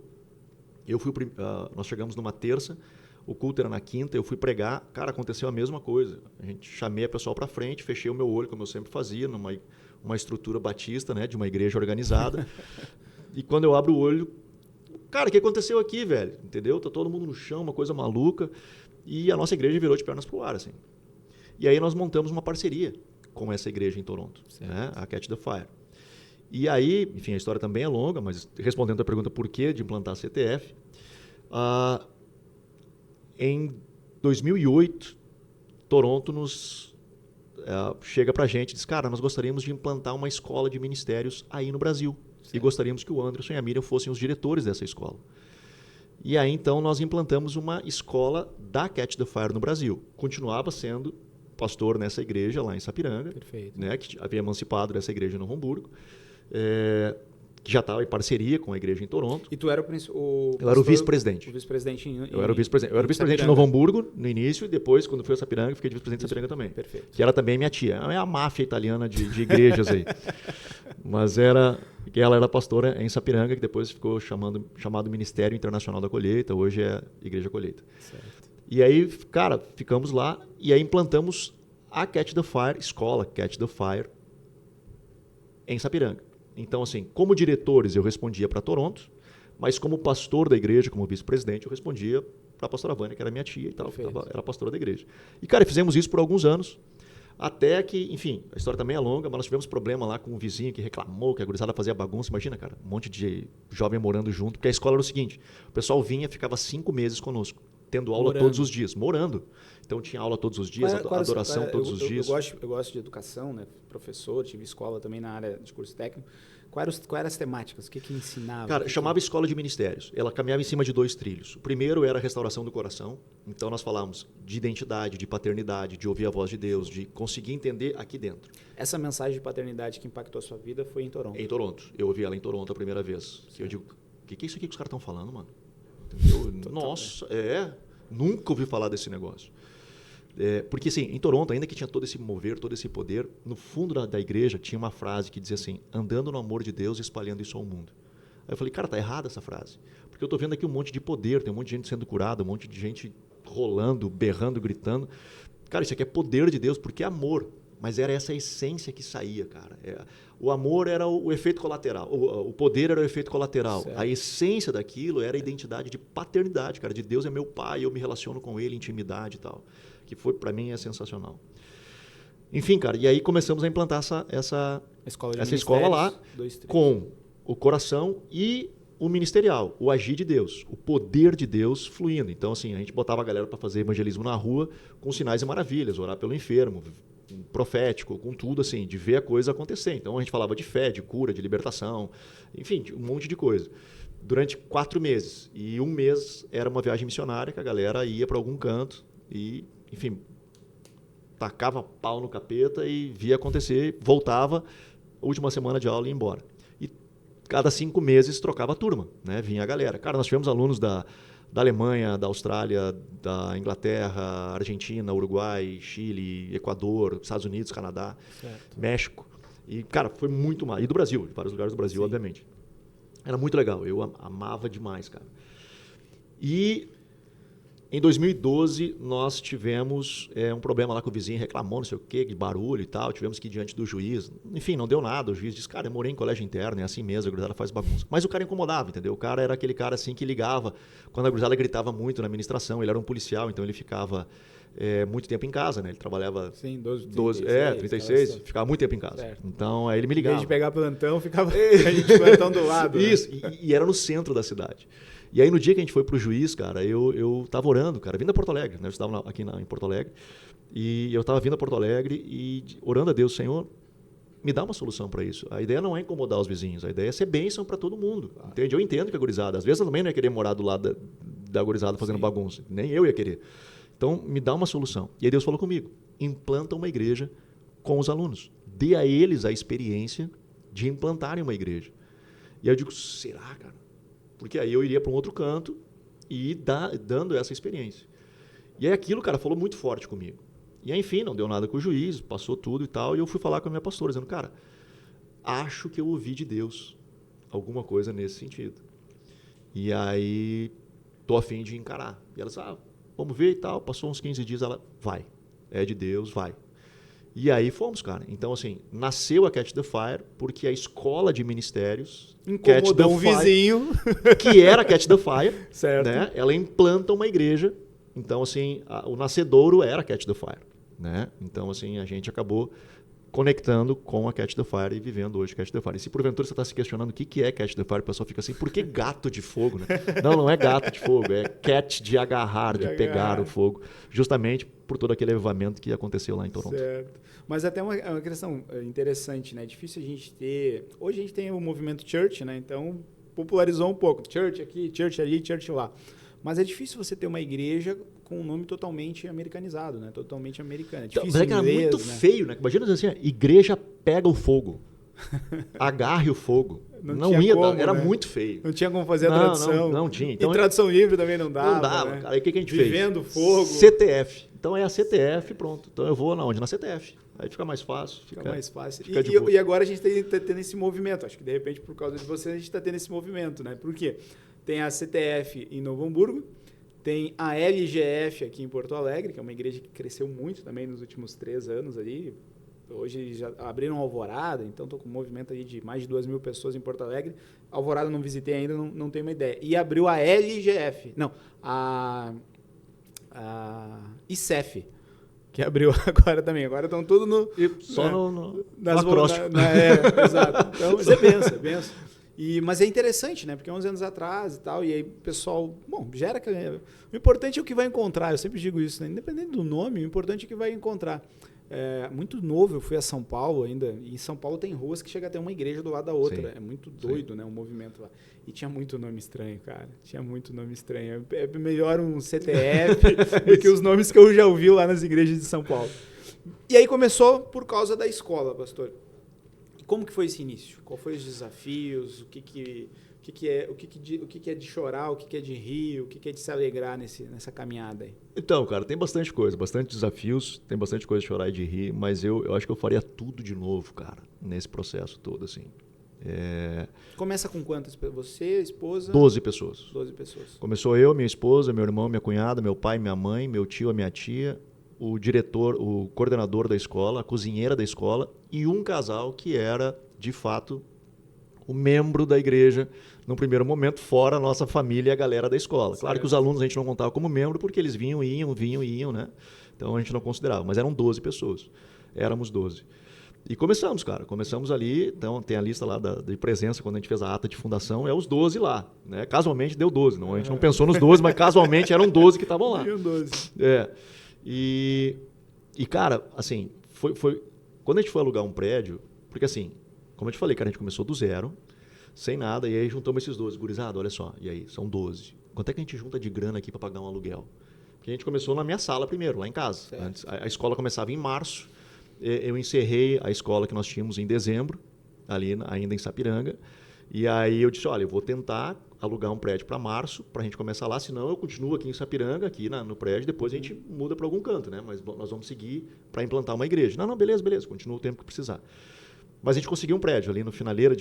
nós chegamos numa terça, o culto era na quinta, eu fui pregar, cara, aconteceu a mesma coisa. A gente chamei a pessoal para frente, fechei o meu olho, como eu sempre fazia, numa estrutura batista, né, de uma igreja organizada. E quando eu abro o olho, cara, o que aconteceu aqui, velho? Entendeu? Tá todo mundo no chão, uma coisa maluca. E a nossa igreja virou de pernas pro ar, assim. E aí nós montamos uma parceria com essa igreja em Toronto, né, a Catch the Fire. E aí, enfim, a história também é longa, mas respondendo a pergunta por que de implantar a CTF, em 2008, Toronto chega para a gente e diz, cara, nós gostaríamos de implantar uma escola de ministérios aí no Brasil. Certo. E gostaríamos que o Anderson e a Miriam fossem os diretores dessa escola. E aí, então, nós implantamos uma escola da Catch the Fire no Brasil. Continuava sendo pastor nessa igreja lá em Sapiranga, né, que havia emancipado dessa igreja em Novo Hamburgo, que já estava em parceria com a igreja em Toronto. E tu era eu era o vice-presidente. O vice-presidente eu era o vice-presidente. Eu era vice-presidente em Novo Hamburgo no início, e depois, quando fui a Sapiranga, fiquei de vice-presidente de Sapiranga também. Perfeito. Que era também minha tia. É a máfia italiana de igrejas aí. Mas ela era pastora em Sapiranga, que depois ficou chamado Ministério Internacional da Colheita, hoje é Igreja Colheita. Certo. E aí, cara, ficamos lá e aí implantamos a Catch the Fire, escola Catch the Fire, em Sapiranga. Então, assim, como diretores eu respondia para Toronto, mas como pastor da igreja, como vice-presidente, eu respondia para a pastora Vânia, que era minha tia e tal, era pastora da igreja. E, cara, fizemos isso por alguns anos, até que, enfim, a história também é longa, mas nós tivemos problema lá com um vizinho que reclamou que a gurizada fazia bagunça. Imagina, cara, um monte de jovem morando junto, porque a escola era o seguinte, o pessoal vinha, ficava 5 meses conosco, tendo aula todos os dias, morando. Então tinha aula todos os dias, adoração todos os dias. Eu gosto de educação, né? Professor, tive escola também na área de curso técnico. Quais eram as temáticas? O que ensinava? Cara, chamava Escola de Ministérios. Ela caminhava em cima de 2 trilhos. O primeiro era a restauração do coração. Então nós falávamos de identidade, de paternidade, de ouvir a voz de Deus, de conseguir entender aqui dentro. Essa mensagem de paternidade que impactou a sua vida foi em Toronto? Em Toronto. Eu ouvi ela em Toronto a primeira vez. Que eu digo, o que é isso aqui que os caras estão falando, mano? Entendeu? Nossa, nunca ouvi falar desse negócio. Porque, assim, em Toronto, ainda que tinha todo esse mover, todo esse poder, no fundo da igreja tinha uma frase que dizia assim, andando no amor de Deus e espalhando isso ao mundo. Aí eu falei, cara, tá errada essa frase. Porque eu tô vendo aqui um monte de poder, tem um monte de gente sendo curada, um monte de gente rolando, berrando, gritando. Cara, isso aqui é poder de Deus, porque é amor. Mas era essa essência que saía, cara. O amor era o efeito colateral, o poder era o efeito colateral. Certo. A essência daquilo era a identidade de paternidade, cara. De Deus é meu pai, eu me relaciono com ele, intimidade e tal. Que foi, para mim, é sensacional. Enfim, cara, e aí começamos a implantar essa escola lá com o coração e o ministerial, o agir de Deus, o poder de Deus fluindo. Então, assim, a gente botava a galera para fazer evangelismo na rua com sinais e maravilhas, orar pelo enfermo, profético, com tudo, assim, de ver a coisa acontecer. Então, a gente falava de fé, de cura, de libertação, enfim, um monte de coisa. Durante 4 meses. E 1 mês era uma viagem missionária, que a galera ia para algum canto e, enfim, tacava pau no capeta e via acontecer, voltava, última semana de aula e ia embora. E cada 5 meses trocava a turma, né? Vinha a galera. Cara, nós tivemos alunos da Alemanha, da Austrália, da Inglaterra, Argentina, Uruguai, Chile, Equador, Estados Unidos, Canadá, certo. México. E, cara, foi muito mais. E do Brasil, de vários lugares do Brasil, sim, obviamente. Era muito legal, eu amava demais, cara. E em 2012, nós tivemos um problema lá com o vizinho, reclamou, não sei o quê, de barulho e tal. Tivemos que ir diante do juiz. Enfim, não deu nada. O juiz disse, cara, eu morei em colégio interno, é assim mesmo, a gurizada faz bagunça. Mas o cara incomodava, entendeu? O cara era aquele cara assim que ligava. Quando a gurizada gritava muito na administração, ele era um policial, então ele ficava muito tempo em casa, né? Ele trabalhava... Sim, 36. Ficava muito tempo em casa. Certo. Então, aí ele me ligava. Em vez de pegar plantão, ficava plantão do lado. Isso, né? E era no centro da cidade. E aí, no dia que a gente foi pro juiz, cara, eu tava orando, cara, vindo a Porto Alegre, né? Eu estava aqui em Porto Alegre, e eu tava vindo a Porto Alegre e orando a Deus, Senhor, me dá uma solução para isso. A ideia não é incomodar os vizinhos, a ideia é ser bênção para todo mundo, entende? Eu entendo que a gurizada, às vezes eu também não ia querer morar do lado da gurizada fazendo Sim. bagunça, nem eu ia querer. Então, me dá uma solução. E aí Deus falou comigo, implanta uma igreja com os alunos, dê a eles a experiência de implantarem uma igreja. E aí eu digo, será, cara? Porque aí eu iria para um outro canto e dando essa experiência. E aí aquilo, cara, falou muito forte comigo. E aí, enfim, não deu nada com o juiz, passou tudo e tal, e eu fui falar com a minha pastora, dizendo, cara, acho que eu ouvi de Deus alguma coisa nesse sentido. E aí, tô a fim de encarar. E ela disse, vamos ver e tal. Passou uns 15 dias, ela, vai. É de Deus, vai. E aí fomos, cara. Então, assim, nasceu a Catch the Fire porque a escola de ministérios... Incomodou um vizinho. Que era a Catch the Fire. Certo. Né? Ela implanta uma igreja. Então, assim, o nascedouro era a Catch the Fire. Né? Então, assim, a gente acabou conectando com a Catch the Fire e vivendo hoje Catch the Fire. E se porventura você está se questionando o que é Catch the Fire, o pessoal fica assim, por que gato de fogo? Né? Não é gato de fogo, é catch de agarrar, de pegar o fogo. Justamente por todo aquele avivamento que aconteceu lá em Toronto. Certo. Mas até uma questão interessante, né? É difícil a gente ter... Hoje a gente tem o movimento church, né? Então, popularizou um pouco. Church aqui, church ali, church lá. Mas é difícil você ter uma igreja com um nome totalmente americanizado, né? Totalmente americano. É difícil, mas é que era muito feio, né? Imagina assim, igreja pega o fogo. Agarre o fogo. Não ia dar, era muito feio. Não tinha como fazer a tradução. Não tinha. Então, e tradução livre também não dava. Não dava, né? cara. Aí o que a gente fez? Vivendo fogo. CTF. Então é a CTF, pronto. Então eu vou na onde? Na CTF. Aí fica mais fácil. Fica mais fácil. Fica e agora a gente está tendo esse movimento. Acho que de repente, por causa de você, a gente está tendo esse movimento, né? Por quê? Tem a CTF em Novo Hamburgo, tem a LGF aqui em Porto Alegre, que é uma igreja que cresceu muito também nos últimos 3 anos ali. Hoje já abriram Alvorada, então estou com um movimento aí de mais de 2.000 pessoas em Porto Alegre. Alvorada não visitei ainda, não tenho uma ideia. E abriu a LGF, não, a ICEF, que abriu agora também. Agora estão tudo no... Só no acróstico. Exato. Então, mas é benção. Mas é interessante, né? Porque 11 anos atrás e tal, e aí o pessoal... Bom, gera... O importante é o que vai encontrar, eu sempre digo isso, né? Independente do nome, o importante é o que vai encontrar. Muito novo, eu fui a São Paulo ainda, e em São Paulo tem ruas que chega a ter uma igreja do lado da outra. Sim, é muito doido, né? O movimento lá. E tinha muito nome estranho, cara. Tinha muito nome estranho. É melhor um CTF do que os nomes que eu já ouvi lá nas igrejas de São Paulo. E aí começou por causa da escola, pastor. Como que foi esse início? Qual foi os desafios? O que é de chorar? O que é de rir? O que é de se alegrar nessa caminhada aí? Então, cara, tem bastante coisa, bastante desafios, tem bastante coisa de chorar e de rir, mas eu acho que eu faria tudo de novo, cara, nesse processo todo, assim. Começa com quantas? Você, esposa? 12 pessoas. 12 pessoas. Começou eu, minha esposa, meu irmão, minha cunhada, meu pai, minha mãe, meu tio, a minha tia, o diretor, o coordenador da escola, a cozinheira da escola e um casal que era, de fato, o membro da igreja no primeiro momento, fora a nossa família e a galera da escola. Certo. Claro que os alunos a gente não contava como membro porque eles vinham, iam, né? Então a gente não considerava, mas eram 12 pessoas. Éramos 12. E começamos, cara. Começamos ali, então tem a lista lá de presença, quando a gente fez a ata de fundação, é os 12 lá. Né? Casualmente deu 12, não, a gente não pensou nos 12, mas casualmente eram 12 que estavam lá. 12. E cara, assim, foi quando a gente foi alugar um prédio, porque assim, como eu te falei, cara, a gente começou do zero, sem nada, e aí juntamos esses 12. Gurizada, olha só, e aí, são 12. Quanto é que a gente junta de grana aqui para pagar um aluguel? Porque a gente começou na minha sala primeiro, lá em casa. Antes, a escola começava em março, eu encerrei a escola que nós tínhamos em dezembro, ali ainda em Sapiranga, e aí eu disse, olha, eu vou tentar alugar um prédio para março, para a gente começar lá, senão eu continuo aqui em Sapiranga, aqui no prédio, depois a gente muda para algum canto, né? Mas nós vamos seguir para implantar uma igreja. Não, beleza, continua o tempo que precisar. Mas a gente conseguiu um prédio ali no Finaleira,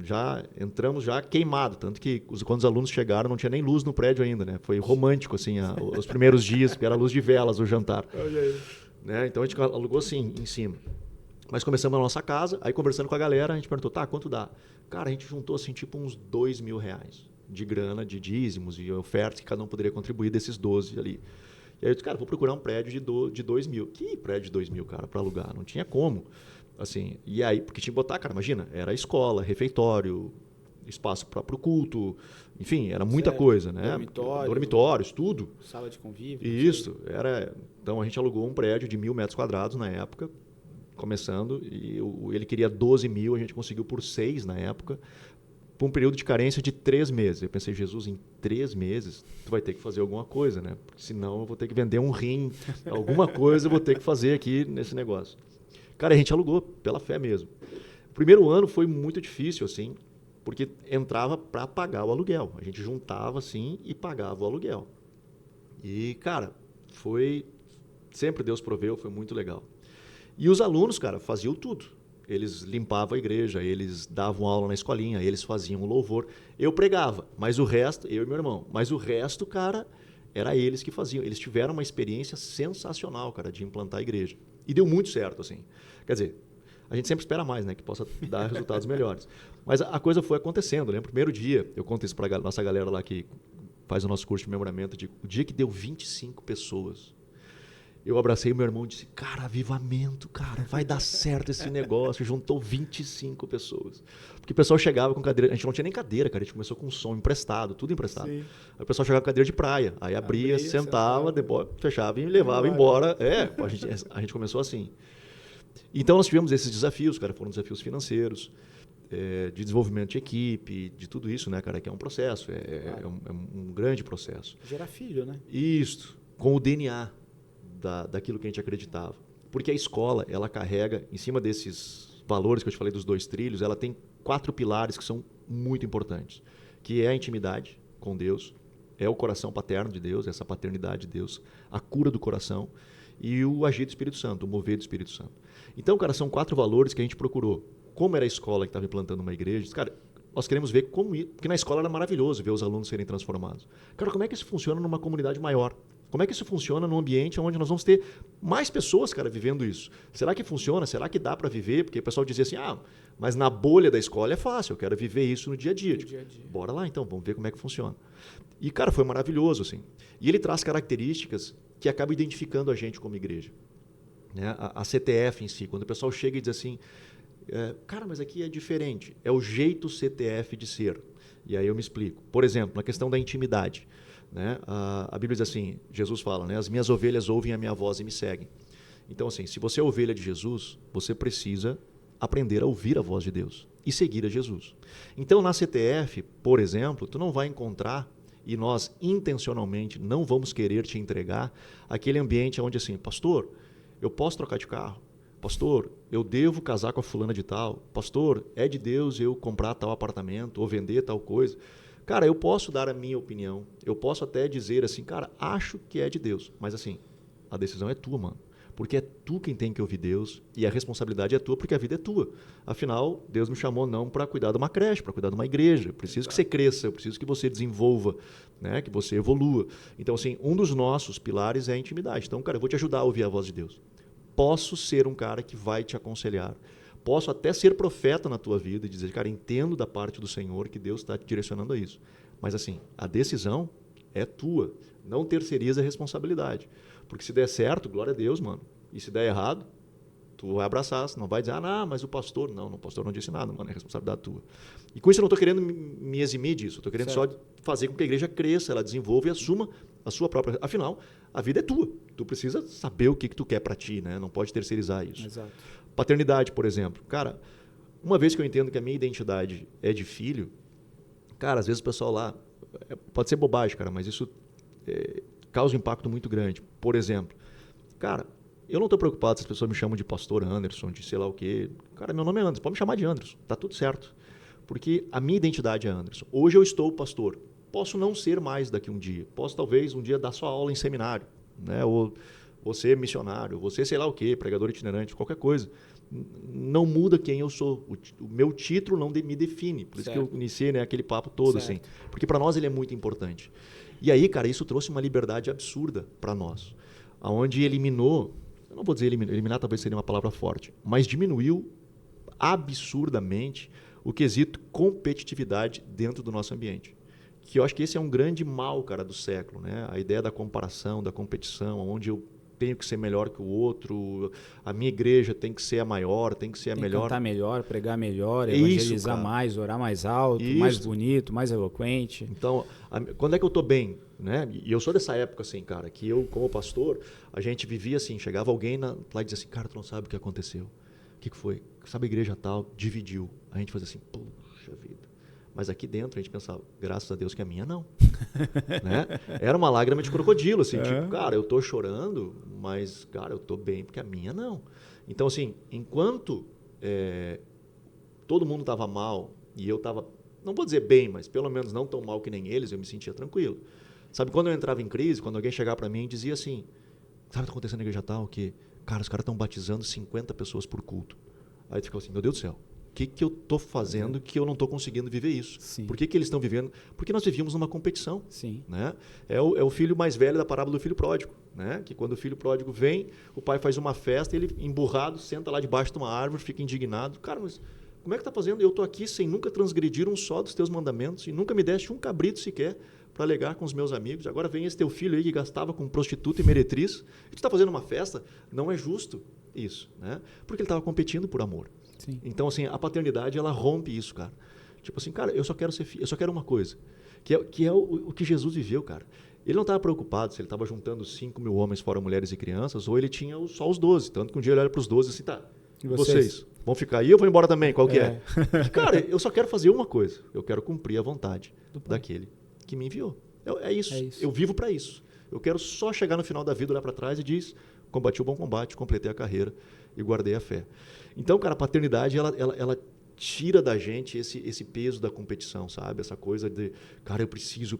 já entramos já queimado, tanto que quando os alunos chegaram não tinha nem luz no prédio ainda, né? Foi romântico, assim, os primeiros dias, porque era luz de velas o jantar. Olha aí. Né? Então a gente alugou assim, em cima. Mas começamos a nossa casa, aí conversando com a galera, a gente perguntou, tá, quanto dá? Cara, a gente juntou assim, tipo uns R$2.000 de grana, de dízimos e ofertas que cada um poderia contribuir desses 12 ali. E aí eu disse, cara, vou procurar um prédio de 2.000. Que prédio de 2.000, cara, para alugar? Não tinha como. Assim, e aí, porque tinha que botar, cara, imagina, era escola, refeitório, espaço para o culto, enfim, era muita coisa, né? Dormitórios, tudo. Sala de convívio. Isso, então a gente alugou um prédio de 1.000 metros quadrados na época, começando, e ele queria 12.000, a gente conseguiu por 6 na época, por um período de carência de 3 meses. Eu pensei, Jesus, em 3 meses, tu vai ter que fazer alguma coisa, né? Porque senão eu vou ter que vender um rim, alguma coisa eu vou ter que fazer aqui nesse negócio. Cara, a gente alugou pela fé mesmo. O primeiro ano foi muito difícil, assim, porque entrava para pagar o aluguel. A gente juntava, assim, e pagava o aluguel. E, cara, sempre Deus proveu, foi muito legal. E os alunos, cara, faziam tudo. Eles limpavam a igreja, eles davam aula na escolinha, eles faziam o louvor. Eu pregava, mas o resto, eu e meu irmão, mas o resto, cara, era eles que faziam. Eles tiveram uma experiência sensacional, cara, de implantar a igreja. E deu muito certo, assim. Quer dizer, a gente sempre espera mais, né? Que possa dar resultados melhores. Mas a coisa foi acontecendo. No primeiro dia, eu conto isso para a nossa galera lá que faz o nosso curso de memoramento, o dia que deu 25 pessoas. eu abracei meu irmão e disse, cara, avivamento, cara, vai dar certo esse negócio. Juntou 25 pessoas. Porque o pessoal chegava com cadeira, a gente não tinha nem cadeira, cara, a gente começou com som emprestado, tudo emprestado. Sim. Aí o pessoal chegava com cadeira de praia, aí abria, sentava, depois fechava e levava embora. A gente começou assim. Então nós tivemos esses desafios, cara, foram desafios financeiros, de desenvolvimento de equipe, de tudo isso, né, cara, que é um processo, é um grande processo. Gerar filho, né? Isso, com o DNA daquilo que a gente acreditava. Porque a escola, ela carrega, em cima desses valores que eu te falei dos 2 trilhos, ela tem 4 pilares que são muito importantes, que é a intimidade com Deus, é o coração paterno de Deus, essa paternidade de Deus, a cura do coração e o agir do Espírito Santo, o mover do Espírito Santo. Então, cara, são 4 valores que a gente procurou. Como era a escola que estava implantando uma igreja, cara, nós queremos ver como ir, porque na escola era maravilhoso ver os alunos serem transformados. Cara, como é que isso funciona numa comunidade maior? Como é que isso funciona num ambiente onde nós vamos ter mais pessoas, cara, vivendo isso? Será que funciona? Será que dá para viver? Porque o pessoal dizia assim, mas na bolha da escola é fácil, eu quero viver isso no dia a dia. Bora lá então, vamos ver como é que funciona. E, cara, foi maravilhoso, assim. E ele traz características que acabam identificando a gente como igreja. Né? A CTF em si, quando o pessoal chega e diz assim, cara, mas aqui é diferente, é o jeito CTF de ser. E aí eu me explico. Por exemplo, na questão da intimidade. Né? A Bíblia diz assim, Jesus fala, né? As minhas ovelhas ouvem a minha voz e me seguem. Então, assim, se você é ovelha de Jesus, você precisa aprender a ouvir a voz de Deus e seguir a Jesus. Então, na CTF, por exemplo, tu não vai encontrar, e nós intencionalmente não vamos querer te entregar, aquele ambiente onde assim, pastor, eu posso trocar de carro? Pastor, eu devo casar com a fulana de tal? Pastor, é de Deus eu comprar tal apartamento ou vender tal coisa? Cara, eu posso dar a minha opinião, eu posso até dizer assim, cara, acho que é de Deus, mas assim, a decisão é tua, mano. Porque é tu quem tem que ouvir Deus e a responsabilidade é tua porque a vida é tua. Afinal, Deus me chamou não para cuidar de uma creche, para cuidar de uma igreja. Eu preciso que você cresça, eu preciso que você desenvolva, né? Que você evolua. Então, assim, um dos nossos pilares é a intimidade. Então, cara, eu vou te ajudar a ouvir a voz de Deus. Posso ser um cara que vai te aconselhar. Posso até ser profeta na tua vida e dizer, cara, entendo da parte do Senhor que Deus está te direcionando a isso. Mas assim, a decisão é tua. Não terceiriza a responsabilidade. Porque se der certo, glória a Deus, mano. E se der errado, tu vai abraçar. Não vai dizer, mas o pastor... Não, o pastor não disse nada, mano, é responsabilidade tua. E com isso eu não estou querendo me eximir disso. Eu estou querendo só fazer com que a igreja cresça, ela desenvolva e assuma a sua própria... Afinal, a vida é tua. Tu precisa saber o que tu quer para ti, né? Não pode terceirizar isso. Exato. Paternidade, por exemplo. Cara, uma vez que eu entendo que a minha identidade é de filho, cara, às vezes o pessoal lá... Pode ser bobagem, cara, mas isso causa um impacto muito grande. Por exemplo, cara, eu não estou preocupado se as pessoas me chamam de pastor Anderson, de sei lá o quê. Cara, meu nome é Anderson, pode me chamar de Anderson, tá tudo certo. Porque a minha identidade é Anderson. Hoje eu estou pastor. Posso não ser mais daqui um dia. Posso talvez um dia dar só aula em seminário, né? Ou você missionário, você sei lá o quê, pregador itinerante, qualquer coisa. Não muda quem eu sou. O meu título não me define. Por isso que eu iniciei, né, aquele papo todo. Assim. Porque para nós ele é muito importante. E aí, cara, isso trouxe uma liberdade absurda para nós. Onde eliminou, eu não vou dizer eliminar talvez seria uma palavra forte, mas diminuiu absurdamente o quesito competitividade dentro do nosso ambiente. Que eu acho que esse é um grande mal, cara, do século. Né? A ideia da comparação, da competição, onde eu tenho que ser melhor que o outro, a minha igreja tem que ser a maior, tem que ser a melhor. Cantar melhor, pregar melhor, evangelizar mais, orar mais alto, mais bonito, mais eloquente. Então, quando é que eu estou bem? Né? E eu sou dessa época, assim, cara, que eu, como pastor, a gente vivia assim, chegava alguém lá e dizia assim, cara, tu não sabe o que aconteceu. O que foi? Sabe, a igreja tal dividiu. A gente fazia assim, puxa vida. Mas aqui dentro a gente pensava, graças a Deus que a minha não. Né? Era uma lágrima de crocodilo, assim, tipo, cara, eu tô chorando, mas, cara, eu tô bem porque a minha não. Então, assim, enquanto todo mundo estava mal e eu estava, não vou dizer bem, mas pelo menos não tão mal que nem eles, eu me sentia tranquilo. Sabe, quando eu entrava em crise, quando alguém chegava para mim e dizia assim, sabe o que está acontecendo na igreja tal? Que, cara, os caras estão batizando 50 pessoas por culto. Aí tu ficava assim, meu Deus do céu. O que eu estou fazendo que eu não estou conseguindo viver isso? Sim. Por que eles estão vivendo? Porque nós vivíamos numa competição. Sim. Né? É o filho mais velho da parábola do filho pródigo. Né? Que quando o filho pródigo vem, o pai faz uma festa, ele emburrado, senta lá debaixo de uma árvore, fica indignado. Cara, mas como é que está fazendo? Eu estou aqui sem nunca transgredir um só dos teus mandamentos e nunca me deste um cabrito sequer para alegar com os meus amigos. Agora vem esse teu filho aí que gastava com prostituta e meretriz. E tu está fazendo uma festa. Não é justo isso, né? Porque ele estava competindo por amor. Sim. Então, assim, a paternidade, ela rompe isso, cara. Tipo assim, cara, eu só quero ser filho, eu só quero uma coisa. Que é o que Jesus viveu, cara. Ele não estava preocupado se ele estava juntando 5 mil homens fora mulheres e crianças ou ele tinha só os 12. Tanto que um dia ele olha para os 12 e assim, tá, e vocês vão ficar aí, eu vou embora também, qual que é? Cara, eu só quero fazer uma coisa. Eu quero cumprir a vontade daquele que me enviou. É isso. Eu vivo para isso. Eu quero só chegar no final da vida, olhar para trás e diz, combati o bom combate, completei a carreira e guardei a fé. Então, cara, a paternidade, ela tira da gente esse peso da competição, sabe? Essa coisa de, cara, eu preciso.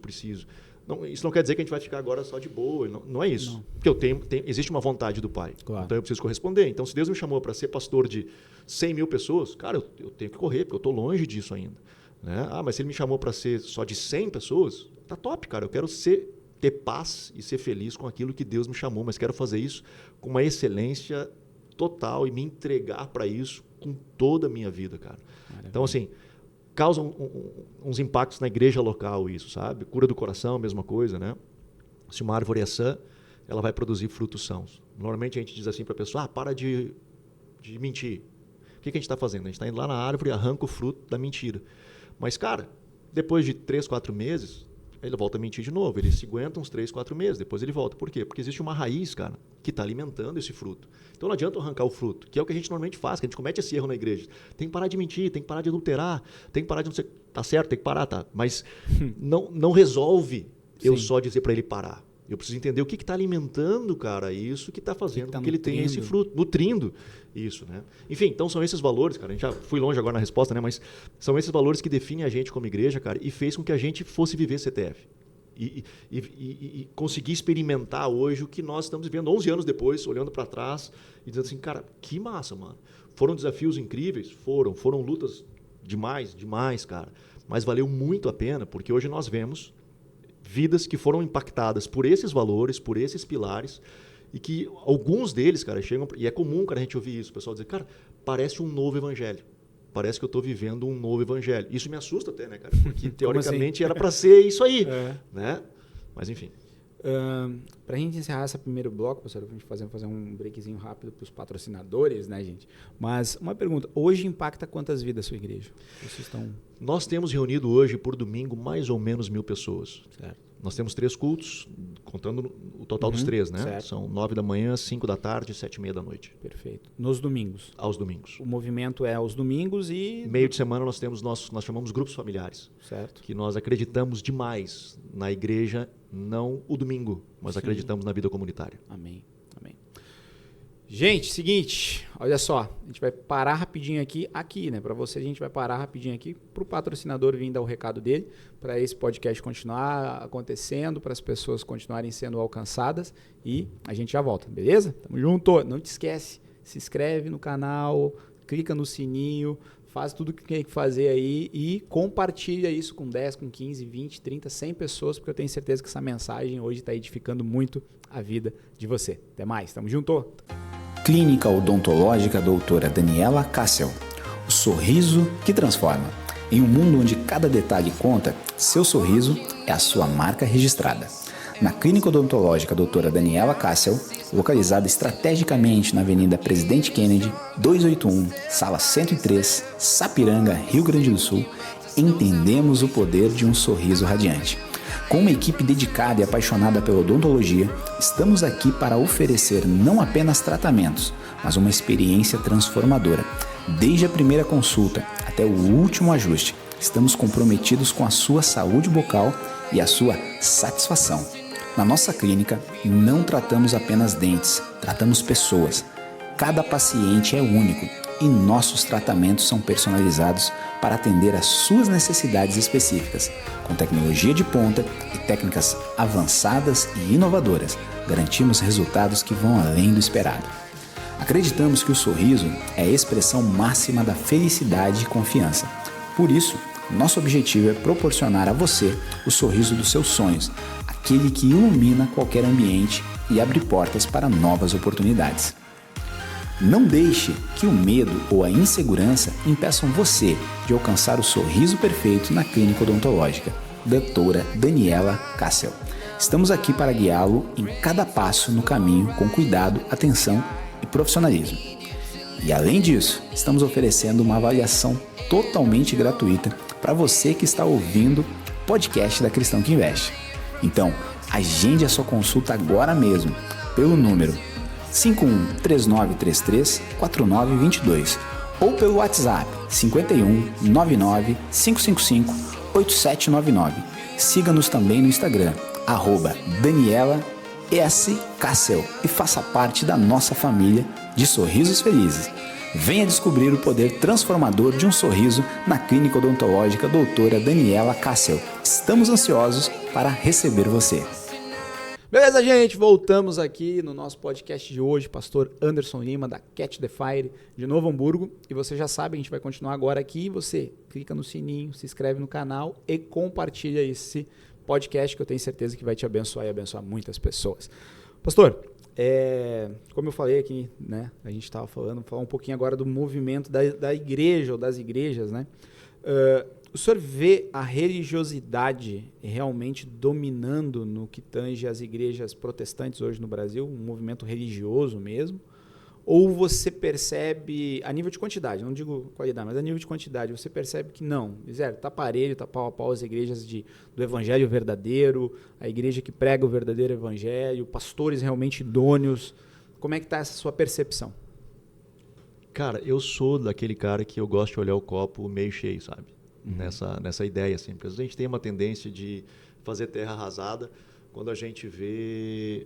Não, isso não quer dizer que a gente vai ficar agora só de boa. Não é isso. Não. Porque existe uma vontade do Pai. Claro. Então eu preciso corresponder. Então, se Deus me chamou para ser pastor de 100 mil pessoas, cara, eu tenho que correr, porque eu estou longe disso ainda. Né? Mas se Ele me chamou para ser só de 100 pessoas, tá top, cara. Eu quero ter paz e ser feliz com aquilo que Deus me chamou, mas quero fazer isso com uma excelência total e me entregar para isso com toda a minha vida, cara. Maravilha. Então, assim, causa uns impactos na igreja local isso, sabe? Cura do coração, mesma coisa, né? Se uma árvore é sã, ela vai produzir frutos sãos. Normalmente a gente diz assim para a pessoa, para de mentir. O que a gente está fazendo? A gente está indo lá na árvore e arranca o fruto da mentira. Mas, cara, depois de 3, 4 meses, ele volta a mentir de novo. Ele se aguenta uns 3, 4 meses, depois ele volta. Por quê? Porque existe uma raiz, cara, que está alimentando esse fruto. Então não adianta arrancar o fruto, que é o que a gente normalmente faz, que a gente comete esse erro na igreja. Tem que parar de mentir, tem que parar de adulterar, tem que parar de não ser... Tá certo, tem que parar, tá? Mas não resolve eu só dizer para ele parar. Eu preciso entender o que está alimentando, cara, isso que está fazendo com que ele tenha esse fruto, nutrindo isso, né? Enfim, então são esses valores, cara, a gente já fui longe agora na resposta, né? Mas são esses valores que definem a gente como igreja, cara, e fez com que a gente fosse viver CTF. E conseguir experimentar hoje o que nós estamos vivendo 11 anos depois, olhando para trás e dizendo assim, cara, que massa, mano. Foram desafios incríveis? Foram lutas demais, cara. Mas valeu muito a pena, porque hoje nós vemos vidas que foram impactadas por esses valores, por esses pilares, e que alguns deles, cara, chegam... E é comum, cara, a gente ouvir isso, o pessoal dizer, cara, parece um novo evangelho. Parece que eu estou vivendo um novo evangelho. Isso me assusta até, né, cara? Porque, teoricamente, era para ser isso aí. Né? Mas, enfim. Para a gente encerrar esse primeiro bloco, professor, a gente fazer um breakzinho rápido para os patrocinadores, né, gente? Mas uma pergunta. Hoje impacta quantas vidas a sua igreja? Nós temos reunido hoje, por domingo, mais ou menos 1.000 pessoas. Certo. Nós temos 3 cultos, contando o total dos 3, né? Certo. São 9 da manhã, 5 da tarde e 7h30 da noite. Perfeito. Nos domingos? Aos domingos. O movimento é aos domingos e... Meio de semana nós temos nós chamamos grupos familiares. Certo. Que nós acreditamos demais na igreja, não o domingo, mas acreditamos na vida comunitária. Amém. Gente, seguinte, olha só, a gente vai parar rapidinho aqui, né? Para você a gente vai parar rapidinho aqui para o patrocinador vir dar o recado dele, para esse podcast continuar acontecendo, para as pessoas continuarem sendo alcançadas e a gente já volta, beleza? Tamo junto. Não te esquece, se inscreve no canal, clica no sininho, faz tudo o que tem que fazer aí e compartilha isso com 10, com 15, 20, 30, 100 pessoas, porque eu tenho certeza que essa mensagem hoje está edificando muito a vida de você. Até mais, tamo junto. Clínica Odontológica Doutora Daniela Cassel. O sorriso que transforma. Em um mundo onde cada detalhe conta, seu sorriso é a sua marca registrada. Na Clínica Odontológica Doutora Daniela Cassel, localizada estrategicamente na Avenida Presidente Kennedy, 281, Sala 103, Sapiranga, Rio Grande do Sul, entendemos o poder de um sorriso radiante. Com uma equipe dedicada e apaixonada pela odontologia, estamos aqui para oferecer não apenas tratamentos, mas uma experiência transformadora. Desde a primeira consulta até o último ajuste, estamos comprometidos com a sua saúde bucal e a sua satisfação. Na nossa clínica, não tratamos apenas dentes, tratamos pessoas. Cada paciente é único e nossos tratamentos são personalizados para atender às suas necessidades específicas, com tecnologia de ponta e técnicas avançadas e inovadoras. Garantimos resultados que vão além do esperado. Acreditamos que o sorriso é a expressão máxima da felicidade e confiança. Por isso, nosso objetivo é proporcionar a você o sorriso dos seus sonhos, aquele que ilumina qualquer ambiente e abre portas para novas oportunidades. Não deixe que o medo ou a insegurança impeçam você de alcançar o sorriso perfeito na clínica odontológica. doutora Daniela Cassel. Estamos aqui para guiá-lo em cada passo no caminho com cuidado, atenção e profissionalismo. E além disso, estamos oferecendo uma avaliação totalmente gratuita para você que está ouvindo o podcast da Cristão que Investe. Então, agende a sua consulta agora mesmo pelo número 5139334922 ou pelo WhatsApp 51 99 555 8799. Siga-nos também no Instagram, @Daniela S. Cassel, e faça parte da nossa família de sorrisos felizes. Venha descobrir o poder transformador de um sorriso na Clínica Odontológica Doutora Daniela Cassel. Estamos ansiosos para receber você. Beleza, gente? Voltamos aqui no nosso podcast de hoje, pastor Anderson Lima, da Catch the Fire, de Novo Hamburgo. E você já sabe, a gente vai continuar agora aqui. Você clica no sininho, se inscreve no canal e compartilha esse podcast que eu tenho certeza que vai te abençoar e abençoar muitas pessoas. Pastor, como eu falei aqui, né? A gente estava falar um pouquinho agora do movimento da igreja ou das igrejas, né? O senhor vê a religiosidade realmente dominando no que tange as igrejas protestantes hoje no Brasil, um movimento religioso mesmo? Ou você percebe, a nível de quantidade, não digo qualidade, mas a nível de quantidade, você percebe que não, está parelho, está pau a pau as igrejas do evangelho verdadeiro, a igreja que prega o verdadeiro evangelho, pastores realmente idôneos? Como é que está essa sua percepção? Cara, eu sou daquele cara que eu gosto de olhar o copo meio cheio, sabe? Nessa ideia, assim. Porque a gente tem uma tendência de fazer terra arrasada quando a gente vê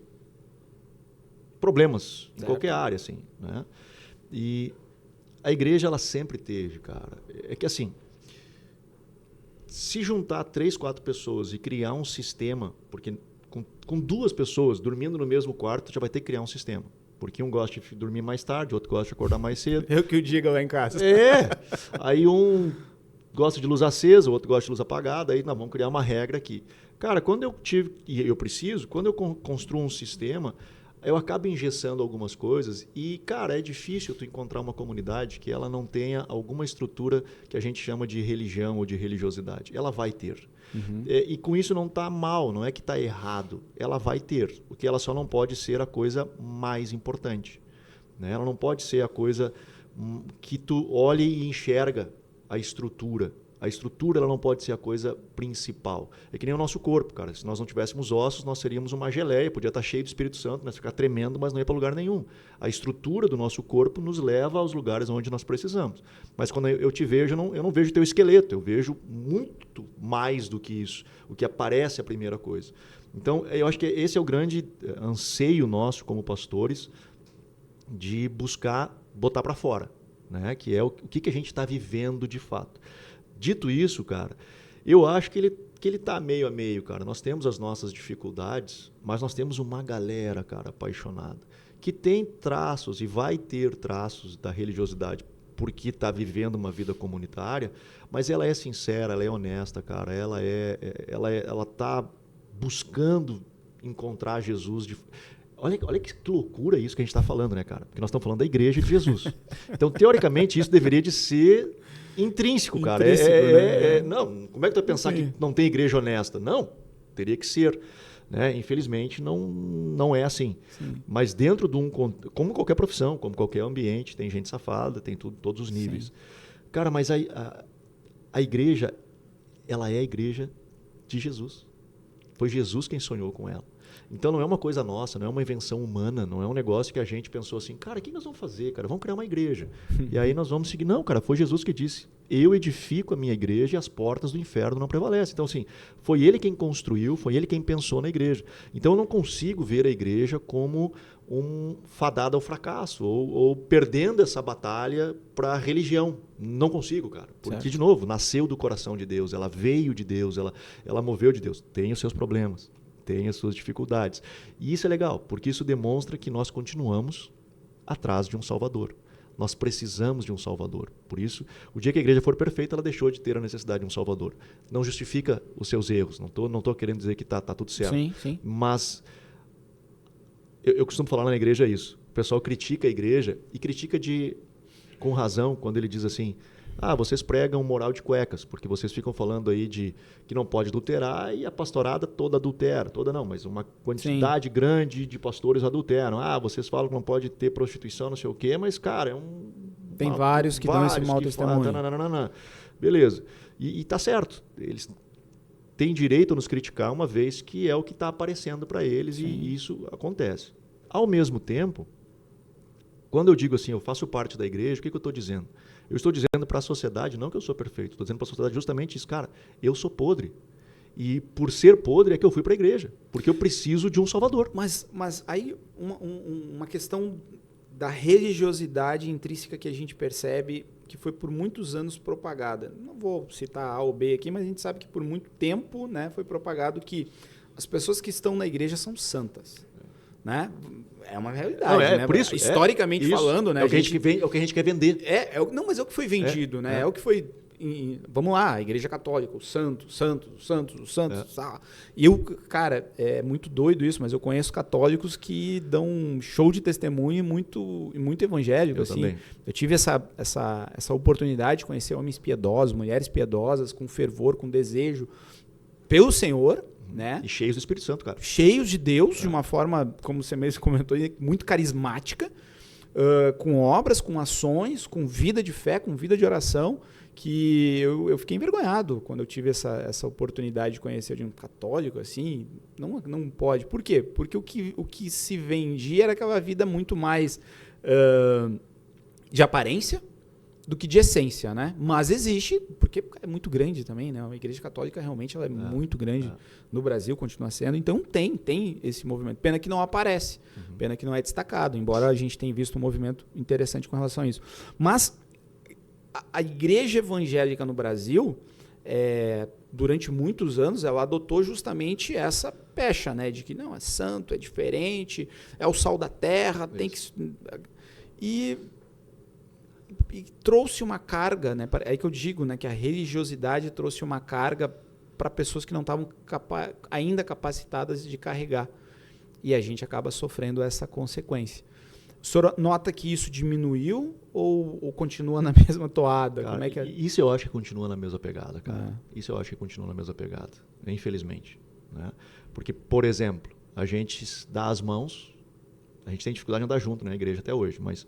problemas em qualquer área, assim, né? E a igreja, ela sempre teve, cara. É que, assim, se juntar 3, 4 pessoas e criar um sistema, porque com 2 pessoas dormindo no mesmo quarto, já vai ter que criar um sistema. Porque um gosta de dormir mais tarde, outro gosta de acordar mais cedo. Eu que o diga lá em casa. Aí um gosta de luz acesa, o outro gosta de luz apagada, aí nós vamos criar uma regra aqui. Cara, quando eu construo um sistema, eu acabo engessando algumas coisas e, cara, é difícil tu encontrar uma comunidade que ela não tenha alguma estrutura que a gente chama de religião ou de religiosidade. Ela vai ter. E com isso não está mal, não é que está errado. Ela vai ter, porque ela só não pode ser a coisa mais importante, né? Ela não pode ser a coisa que tu olhe e enxerga a estrutura. A estrutura, ela não pode ser a coisa principal. É que nem o nosso corpo, cara. Se nós não tivéssemos ossos, nós seríamos uma geleia. Podia estar cheio do Espírito Santo, nós ficar tremendo, mas não ia para lugar nenhum. A estrutura do nosso corpo nos leva aos lugares onde nós precisamos. Mas quando eu te vejo, eu não vejo teu esqueleto. Eu vejo muito mais do que isso. O que aparece é a primeira coisa. Então, eu acho que esse é o grande anseio nosso como pastores, de buscar botar para fora, né? Que é o que a gente está vivendo de fato. Dito isso, cara, eu acho que ele tá meio a meio, cara. Nós temos as nossas dificuldades, mas nós temos uma galera, cara, apaixonada, que tem traços e vai ter traços da religiosidade porque está vivendo uma vida comunitária, mas ela é sincera, ela é honesta, cara. Ela tá buscando encontrar Jesus Olha que loucura isso que a gente está falando, né, cara? Porque nós estamos falando da igreja de Jesus. Então, teoricamente, isso deveria de ser intrínseco, cara. Né? Não, como é que tu vai pensar que não tem igreja honesta? Não, teria que ser, né? Infelizmente, não é assim. Sim. Mas dentro de como qualquer profissão, como qualquer ambiente, tem gente safada, tem todos os níveis. Sim. Cara, mas a igreja, ela é a igreja de Jesus. Foi Jesus quem sonhou com ela. Então não é uma coisa nossa, não é uma invenção humana, não é um negócio que a gente pensou assim, cara, o que nós vamos fazer, cara? Vamos criar uma igreja. E aí nós vamos seguir. Não, cara, foi Jesus que disse, eu edifico a minha igreja e as portas do inferno não prevalecem. Então, assim, foi ele quem construiu, foi ele quem pensou na igreja. Então eu não consigo ver a igreja como um fadado ao fracasso ou perdendo essa batalha para a religião. Não consigo, cara. Porque, certo, de novo, nasceu do coração de Deus, ela veio de Deus, ela moveu de Deus. Tem os seus problemas, tem as suas dificuldades. E isso é legal, porque isso demonstra que nós continuamos atrás de um Salvador. Nós precisamos de um Salvador. Por isso, o dia que a igreja for perfeita, ela deixou de ter a necessidade de um Salvador. Não justifica os seus erros. Não tô querendo dizer que tá tudo certo. Sim, sim. Mas eu costumo falar na igreja isso. O pessoal critica a igreja e critica com razão quando ele diz assim, vocês pregam moral de cuecas, porque vocês ficam falando aí de que não pode adulterar e a pastorada toda adultera. Toda não, mas uma quantidade grande de pastores adulteram. Vocês falam que não pode ter prostituição, não sei o quê, mas, cara, tem vários que dão esse mau testemunho. Beleza. E tá certo. Eles têm direito a nos criticar, uma vez que é o que está aparecendo para eles. Sim. E isso acontece. Ao mesmo tempo, quando eu digo assim, eu faço parte da igreja, o que eu estou dizendo? Eu estou dizendo para a sociedade, não que eu sou perfeito, estou dizendo para a sociedade justamente isso, cara, eu sou podre. E por ser podre é que eu fui para a igreja, porque eu preciso de um salvador. Mas aí uma questão da religiosidade intrínseca que a gente percebe que foi por muitos anos propagada. Não vou citar A ou B aqui, mas a gente sabe que por muito tempo, né, foi propagado que as pessoas que estão na igreja são santas. Né? É uma realidade, né? Por isso, historicamente falando, né? É o que a gente quer vender. Não, mas é o que foi vendido, né? É o que foi. Vamos lá, a Igreja Católica, os santos. E eu, cara, é muito doido isso, mas eu conheço católicos que dão um show de testemunho muito evangélico. Assim. Eu tive essa oportunidade de conhecer homens piedosos, mulheres piedosas, com fervor, com desejo pelo Senhor. Né? E cheios do Espírito Santo, cara. Cheios de Deus, de uma forma, como você mesmo comentou, muito carismática, com obras, com ações, com vida de fé, com vida de oração, que eu fiquei envergonhado quando eu tive essa oportunidade de conhecer de um católico, assim, não pode. Por quê? Porque o que se vendia era aquela vida muito mais de aparência, do que de essência, né? Mas existe, porque é muito grande também, né? A Igreja Católica realmente ela é muito grande no Brasil, continua sendo. Então tem esse movimento. Pena que não aparece, pena que não é destacado, embora a gente tenha visto um movimento interessante com relação a isso. Mas a Igreja Evangélica no Brasil, durante muitos anos, ela adotou justamente essa pecha, né? De que não, é santo, é diferente, é o sal da terra, tem que... E trouxe uma carga, né? É aí que eu digo, né, que a religiosidade trouxe uma carga para pessoas que não estavam ainda capacitadas de carregar. E a gente acaba sofrendo essa consequência. O senhor nota que isso diminuiu ou continua na mesma toada? Cara, como é que é? Isso eu acho que continua na mesma pegada, cara. Isso eu acho que continua na mesma pegada, infelizmente. Né? Porque, por exemplo, a gente dá as mãos, a gente tem dificuldade de andar junto na igreja até hoje, mas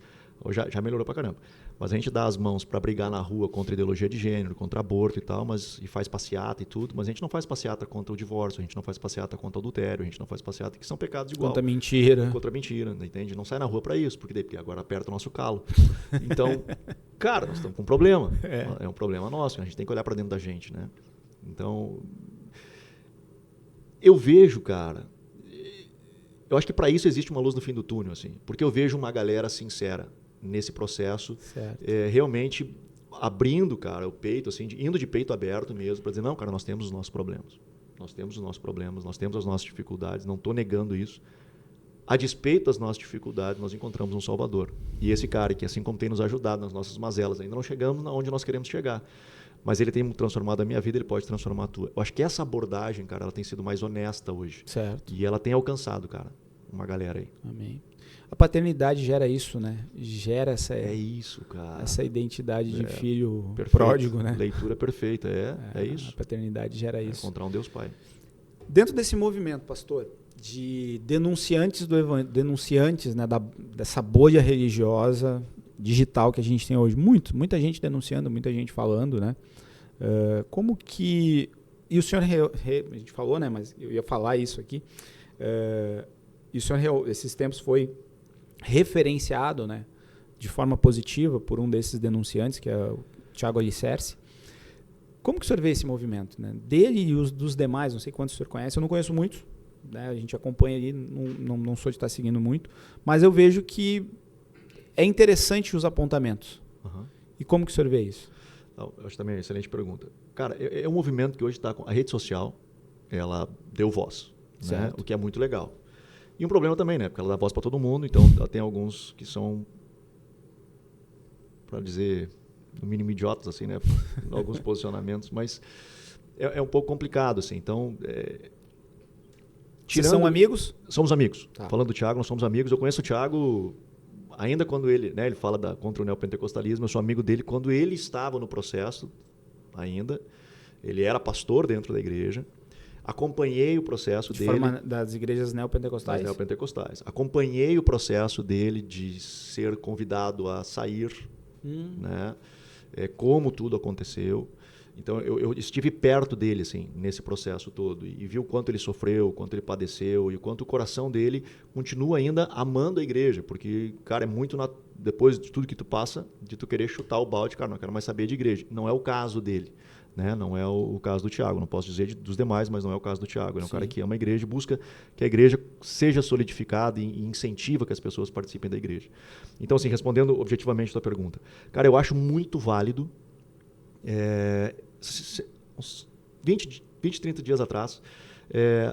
já melhorou pra caramba. Mas a gente dá as mãos para brigar na rua contra ideologia de gênero, contra aborto e tal, e faz passeata e tudo, mas a gente não faz passeata contra o divórcio, a gente não faz passeata contra o adultério, a gente não faz passeata que são pecados igual. Contra a mentira. Contra a mentira, entende? Não sai na rua para isso, porque agora aperta o nosso calo. Então, cara, nós estamos com um problema. É um problema nosso, a gente tem que olhar para dentro da gente, né? Então, eu vejo, cara, eu acho que para isso existe uma luz no fim do túnel, assim, porque eu vejo uma galera sincera nesse processo, realmente abrindo, cara, o peito, assim, indo de peito aberto mesmo, para dizer, não, cara, nós temos os nossos problemas. Nós temos os nossos problemas, nós temos as nossas dificuldades, não estou negando isso. A despeito das nossas dificuldades, nós encontramos um Salvador. E esse cara que, assim como tem nos ajudado nas nossas mazelas, ainda não chegamos onde nós queremos chegar. Mas ele tem transformado a minha vida, ele pode transformar a tua. Eu acho que essa abordagem, cara, ela tem sido mais honesta hoje. Certo. E ela tem alcançado, cara, uma galera aí. Amém. A paternidade gera isso, né? Gera essa identidade de filho pródigo, né? Leitura perfeita, é isso. A paternidade gera isso. Encontrar um Deus Pai. Dentro desse movimento, pastor, de denunciantes né, dessa bolha religiosa digital que a gente tem hoje, muita gente denunciando, muita gente falando, né? Como que... E o senhor, a gente falou, né? Mas eu ia falar isso aqui. E o senhor, esses tempos, foi referenciado, né, de forma positiva por um desses denunciantes, que é o Tiago Alicerce. Como que o senhor vê esse movimento, né? Dele e dos demais, não sei quantos o senhor conhece, eu não conheço muito, né? A gente acompanha ali, não sou de estar seguindo muito, mas eu vejo que é interessante os apontamentos. E como que o senhor vê isso? Eu acho também uma excelente pergunta. Cara, é um movimento que hoje está com a rede social, ela deu voz, né? O que é muito legal. E um problema também, né? Porque ela dá voz para todo mundo, então ela tem alguns que são, para dizer, no mínimo idiotas, assim, né? Alguns posicionamentos, mas é um pouco complicado, assim. Então, Vocês são amigos? Somos amigos. Tá. Falando do Thiago, nós somos amigos. Eu conheço o Thiago ainda quando ele, né, ele fala contra o neopentecostalismo, eu sou amigo dele quando ele estava no processo ainda. Ele era pastor dentro da igreja. Acompanhei o processo dele. Forma das igrejas neopentecostais? Das neopentecostais. Acompanhei o processo dele de ser convidado a sair, né? Como tudo aconteceu. Então, eu estive perto dele, assim, nesse processo todo. E vi o quanto ele sofreu, o quanto ele padeceu, e o quanto o coração dele continua ainda amando a igreja. Porque, cara, é muito... Depois de tudo que tu passa, de tu querer chutar o balde, cara, não quero mais saber de igreja. Não é o caso dele. Né? Não é o caso do Tiago, não posso dizer dos demais, mas não é o caso do Tiago. Ele é um cara que ama a igreja e busca que a igreja seja solidificada e incentiva que as pessoas participem da igreja. Então, assim, respondendo objetivamente a tua pergunta, cara, eu acho muito válido, uns 20, 30 dias atrás,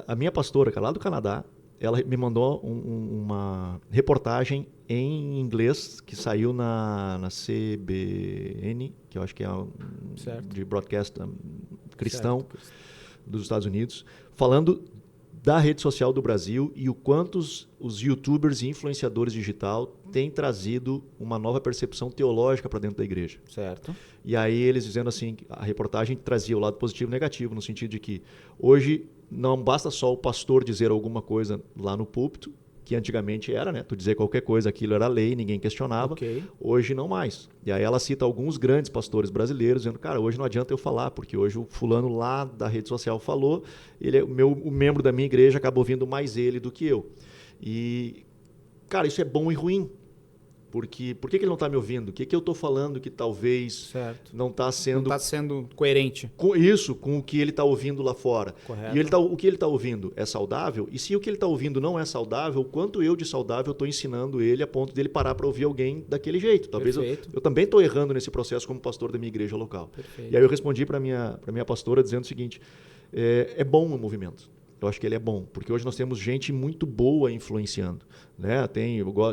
a minha pastora, que é lá do Canadá, ela me mandou uma reportagem em inglês que saiu na CBN, que eu acho que é de broadcast cristão dos Estados Unidos, falando da rede social do Brasil e o quanto os youtubers e influenciadores digital têm trazido uma nova percepção teológica para dentro da igreja. Certo. E aí eles dizendo assim, a reportagem trazia o lado positivo e negativo, no sentido de que hoje não basta só o pastor dizer alguma coisa lá no púlpito, que antigamente era, né? Tu dizer qualquer coisa, aquilo era lei, ninguém questionava. Okay. Hoje não mais. E aí ela cita alguns grandes pastores brasileiros, dizendo, cara, hoje não adianta eu falar, porque hoje o fulano lá da rede social falou, o membro da minha igreja acaba ouvindo mais ele do que eu. E, cara, isso é bom e ruim. Porque por que ele não está me ouvindo? O que eu estou falando que talvez não está sendo... Não está sendo coerente. Com o que ele está ouvindo lá fora. Correto. E o que ele está ouvindo é saudável? E se o que ele está ouvindo não é saudável, o quanto eu de saudável estou ensinando ele a ponto dele parar para ouvir alguém daquele jeito? Talvez eu também estou errando nesse processo como pastor da minha igreja local. Perfeito. E aí eu respondi para minha pastora dizendo o seguinte, é bom o movimento. Eu acho que ele é bom, porque hoje nós temos gente muito boa influenciando. Né?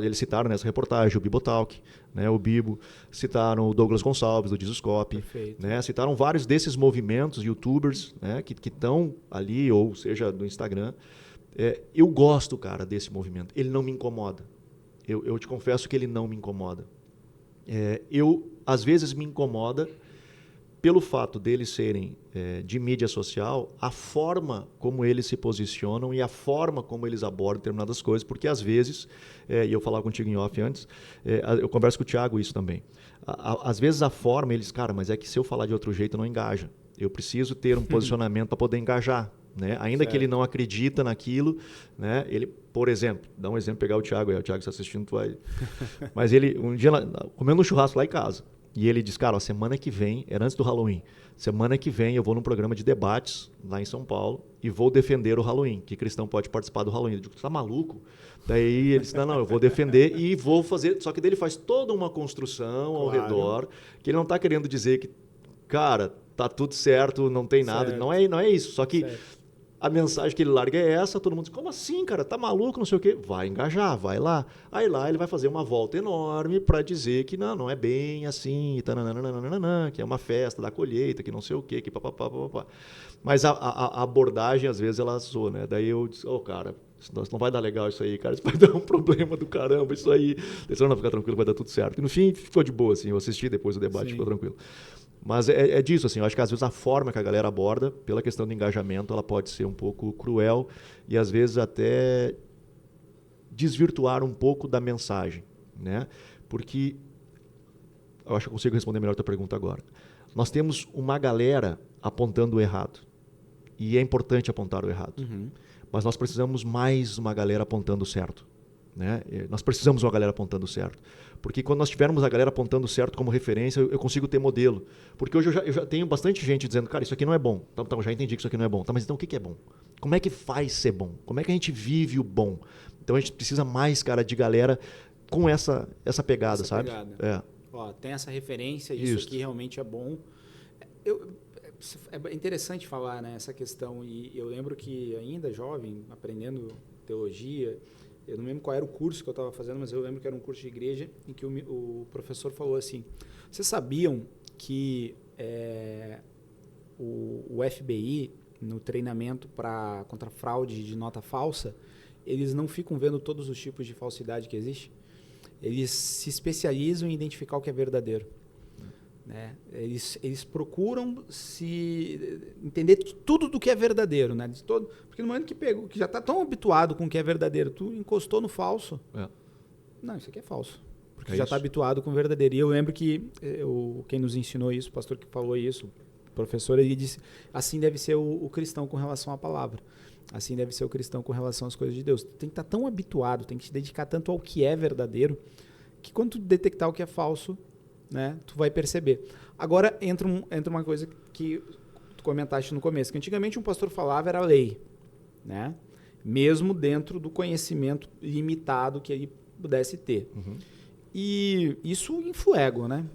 Eles citaram nessa reportagem o Bibotalk, né? O Bibo, citaram o Douglas Gonçalves, do Dizoscope, né? Citaram vários desses movimentos, youtubers, né? que estão ali, ou seja, do Instagram. Eu gosto, cara, desse movimento. Ele não me incomoda. Eu te confesso que ele não me incomoda. Às vezes, me incomoda pelo fato deles serem de mídia social, a forma como eles se posicionam e a forma como eles abordam determinadas coisas, porque às vezes, e eu falava contigo em off antes, eu converso com o Thiago isso também, às vezes a forma, eles, cara, mas é que se eu falar de outro jeito não engaja, eu preciso ter um posicionamento para poder engajar, né? Ainda que ele não acredita naquilo, né? Ele, por exemplo, dá um exemplo, pegar o Thiago está assistindo, tu vai... Mas ele, um dia, comendo um churrasco lá em casa, e ele diz, cara, semana que vem, era antes do Halloween, semana que vem eu vou num programa de debates lá em São Paulo e vou defender o Halloween, que cristão pode participar do Halloween. Eu digo, tu tá maluco? Daí ele disse, não, eu vou defender e vou fazer... Só que daí ele faz toda uma construção ao redor, que ele não está querendo dizer que, cara, tá tudo certo, não tem nada. Não é isso, só que... A mensagem que ele larga é essa, todo mundo diz, como assim, cara? Tá maluco, não sei o quê? Vai engajar, vai lá. Aí lá ele vai fazer uma volta enorme para dizer que não é bem assim, que é uma festa da colheita, que não sei o quê, que papapá. Mas a abordagem, às vezes, ela zoa, né? Daí eu disse, cara, isso não vai dar legal isso aí, cara, isso vai dar um problema do caramba, isso aí. Deixa eu não ficar tranquilo, vai dar tudo certo. E no fim, ficou de boa, assim, eu assisti depois do debate, ficou tranquilo. Mas é disso, assim, eu acho que às vezes a forma que a galera aborda, pela questão do engajamento, ela pode ser um pouco cruel e às vezes até desvirtuar um pouco da mensagem, né? Porque, eu acho que eu consigo responder melhor a tua pergunta agora. Nós temos uma galera apontando o errado e é importante apontar o errado, mas nós precisamos mais uma galera apontando o certo. Né? Nós precisamos de uma galera apontando certo. Porque quando nós tivermos a galera apontando certo como referência, eu consigo ter modelo. Porque hoje eu já tenho bastante gente dizendo, cara, isso aqui não é bom. Então, já entendi que isso aqui não é bom. Tá, mas então o que é bom? Como é que faz ser bom? Como é que a gente vive o bom? Então a gente precisa mais, cara, de galera com essa pegada, sabe? Ó, tem essa referência, isso aqui realmente é bom. É interessante falar, né, essa questão. E eu lembro que ainda jovem, aprendendo teologia... Eu não lembro qual era o curso que eu estava fazendo, mas eu lembro que era um curso de igreja em que o professor falou assim, vocês sabiam que o FBI, no treinamento contra fraude de nota falsa, eles não ficam vendo todos os tipos de falsidade que existe? eles se especializam em identificar o que é verdadeiro. Né? Eles procuram se entender tudo do que é verdadeiro. Né? Porque no momento que já está tão habituado com o que é verdadeiro, tu encostou no falso. Não, isso aqui é falso. Porque já está habituado com o verdadeiro. E eu lembro que quem nos ensinou isso, o pastor que falou isso, o professor, ele disse, assim deve ser o cristão com relação à palavra. Assim deve ser o cristão com relação às coisas de Deus. Tu tem que estar tão habituado, tem que te dedicar tanto ao que é verdadeiro, que quando tu detectar o que é falso, né, tu vai perceber. Agora entra uma coisa que tu comentaste no começo, que antigamente um pastor falava era lei, né? Mesmo dentro do conhecimento limitado que ele pudesse ter. E isso infuego, né?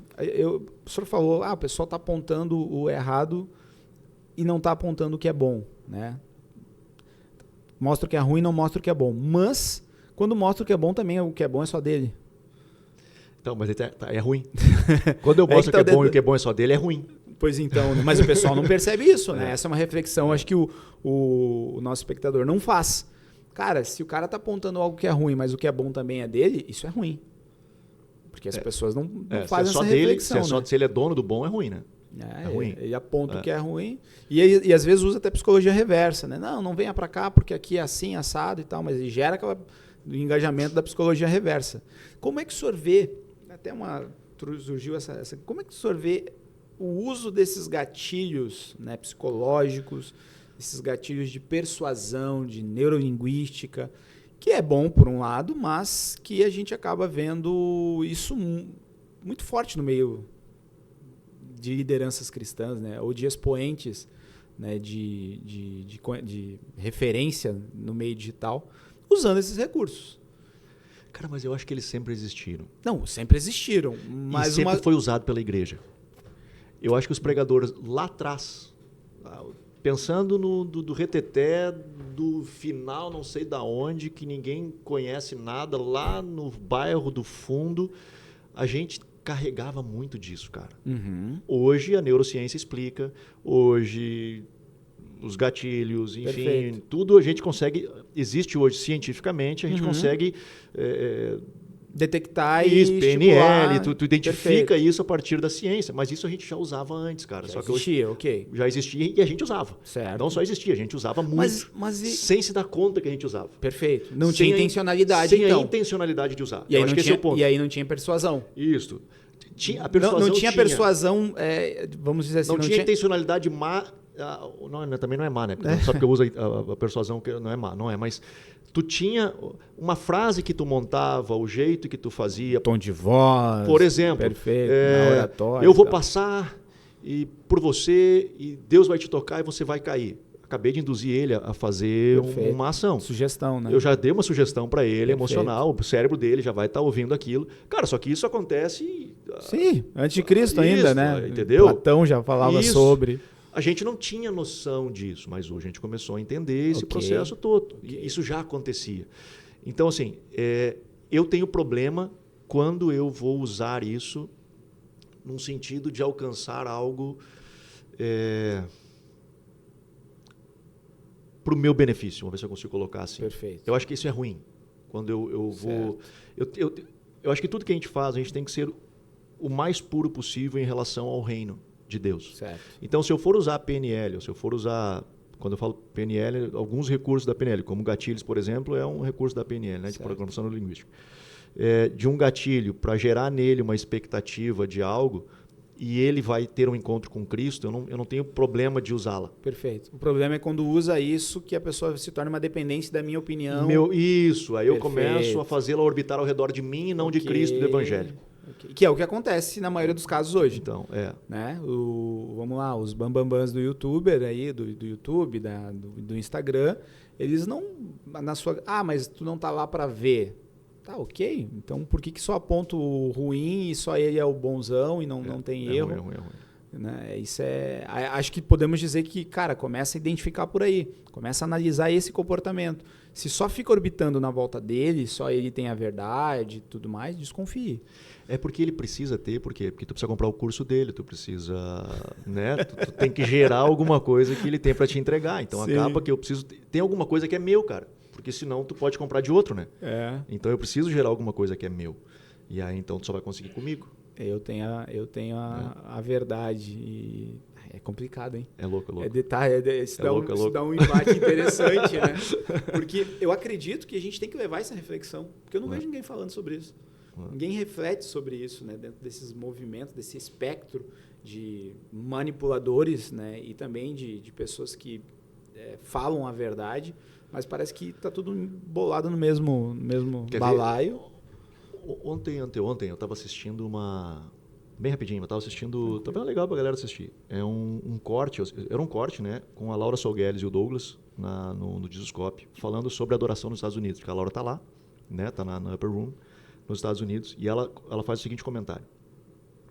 O professor falou, o pessoal está apontando o errado e não está apontando o que é bom, né? Mostra o que é ruim, não mostra o que é bom. Mas, quando mostra o que é bom, também o que é bom é só dele. Então, mas é ruim. Quando eu mostro o que é bom e o que é bom é só dele, é ruim. Pois então, mas o pessoal não percebe isso, né? Essa é uma reflexão, acho que o nosso espectador não faz. Cara, se o cara tá apontando algo que é ruim, mas o que é bom também é dele, isso é ruim. Porque as pessoas não fazem essa reflexão. Se ele é dono do bom, é ruim, né? É ruim. Ele aponta o que é ruim e às vezes usa até psicologia reversa, né? Não venha para cá porque aqui é assim, assado e tal, mas ele gera o engajamento da psicologia reversa. Como é que o senhor vê, surgiu essa como é que o senhor vê o uso desses gatilhos, né, psicológicos, esses gatilhos de persuasão, de neurolinguística, que é bom por um lado, mas que a gente acaba vendo isso muito forte no meio de lideranças cristãs, né, ou de expoentes, né, de referência no meio digital, usando esses recursos. Cara, mas eu acho que eles sempre existiram. Não, sempre existiram. Mas e sempre foi usado pela igreja. Eu acho que os pregadores lá atrás, pensando do reteté, do final não sei da onde, que ninguém conhece nada, lá no bairro do fundo, a gente carregava muito disso, cara. Hoje a neurociência explica, hoje os gatilhos, enfim, perfeito, tudo a gente consegue, existe hoje cientificamente, a gente consegue detectar isso, PNL, tu identifica perfeito, isso a partir da ciência, mas isso a gente já usava antes, cara. Já existia, ok. Já existia e a gente usava. Certo. Não só existia, a gente usava muito, sem se dar conta que a gente usava. Perfeito. Não tinha intencionalidade, sem então. A intencionalidade de usar. E aí, esse é o ponto. E aí não tinha persuasão. Isso. A persuasão não tinha persuasão, vamos dizer assim. Não tinha intencionalidade má. Também não é má, né? Só porque eu uso a persuasão que não é má, não é, mas tu tinha uma frase que tu montava, o jeito que tu fazia, tom de voz, por exemplo, perfeito, na oratória, eu vou passar por você e Deus vai te tocar e você vai cair. Acabei de induzir ele a fazer uma ação. Sugestão, né? Eu já dei uma sugestão para ele, emocional, o cérebro dele já vai estar ouvindo aquilo. Cara, só que isso acontece... Sim, antes de Cristo ainda, né? Entendeu? Platão já falava sobre... A gente não tinha noção disso, mas hoje a gente começou a entender esse processo todo. Isso já acontecia. Então, assim, eu tenho problema quando eu vou usar isso num sentido de alcançar algo para o meu benefício. Vamos ver se eu consigo colocar assim. Perfeito. Eu acho que isso é ruim. Quando eu vou... Eu acho que tudo que a gente faz, a gente tem que ser o mais puro possível em relação ao reino de Deus. Certo. Então, se eu for usar PNL, ou se eu for usar, quando eu falo PNL, alguns recursos da PNL, como gatilhos, por exemplo, é um recurso da PNL, né, de programação neurolinguística. De um gatilho para gerar nele uma expectativa de algo e ele vai ter um encontro com Cristo, eu não tenho problema de usá-la. Perfeito. O problema é quando usa isso que a pessoa se torna uma dependência da minha opinião. Isso, aí eu começo a fazê-la orbitar ao redor de mim e não de Cristo e do Evangelho. Que é o que acontece na maioria dos casos hoje. Então, né? Vamos lá, os bambambãs do YouTuber aí, do YouTube, do Instagram, eles não... mas tu não tá lá para ver. Tá, ok. Então, por que só aponta o ruim e só ele é o bonzão e não tem erro? É ruim. Né? Isso acho que podemos dizer que, cara, começa a identificar por aí. Começa a analisar esse comportamento. Se só fica orbitando na volta dele, só ele tem a verdade e tudo mais, desconfie. É porque ele precisa ter, por quê? Porque tu precisa comprar o curso dele, tu precisa, né? tu tem que gerar alguma coisa que ele tem para te entregar. Então, Sim. Acaba que eu preciso... Tem alguma coisa que é meu, cara. Porque senão tu pode comprar de outro, né? Então eu preciso gerar alguma coisa que é meu. E aí, então, tu só vai conseguir comigo. Eu tenho a verdade. E é complicado, hein? É louco, é louco. É detalhe, isso louco. dá um embate interessante, né? Porque eu acredito que a gente tem que levar essa reflexão. Porque eu não vejo ninguém falando sobre isso. Ninguém reflete sobre isso, né? Dentro desses movimentos, desse espectro de manipuladores, né? E também de pessoas que falam a verdade, mas parece que está tudo bolado no mesmo balaio. Anteontem, eu estava assistindo bem rapidinho, eu estava assistindo... Tá bem legal pra galera assistir. É um corte, era um corte, né? Com a Laura Solgueles e o Douglas no Jesuscope, falando sobre a adoração nos Estados Unidos, porque a Laura tá lá, né? Tá na Upper Room, nos Estados Unidos, e ela faz o seguinte comentário.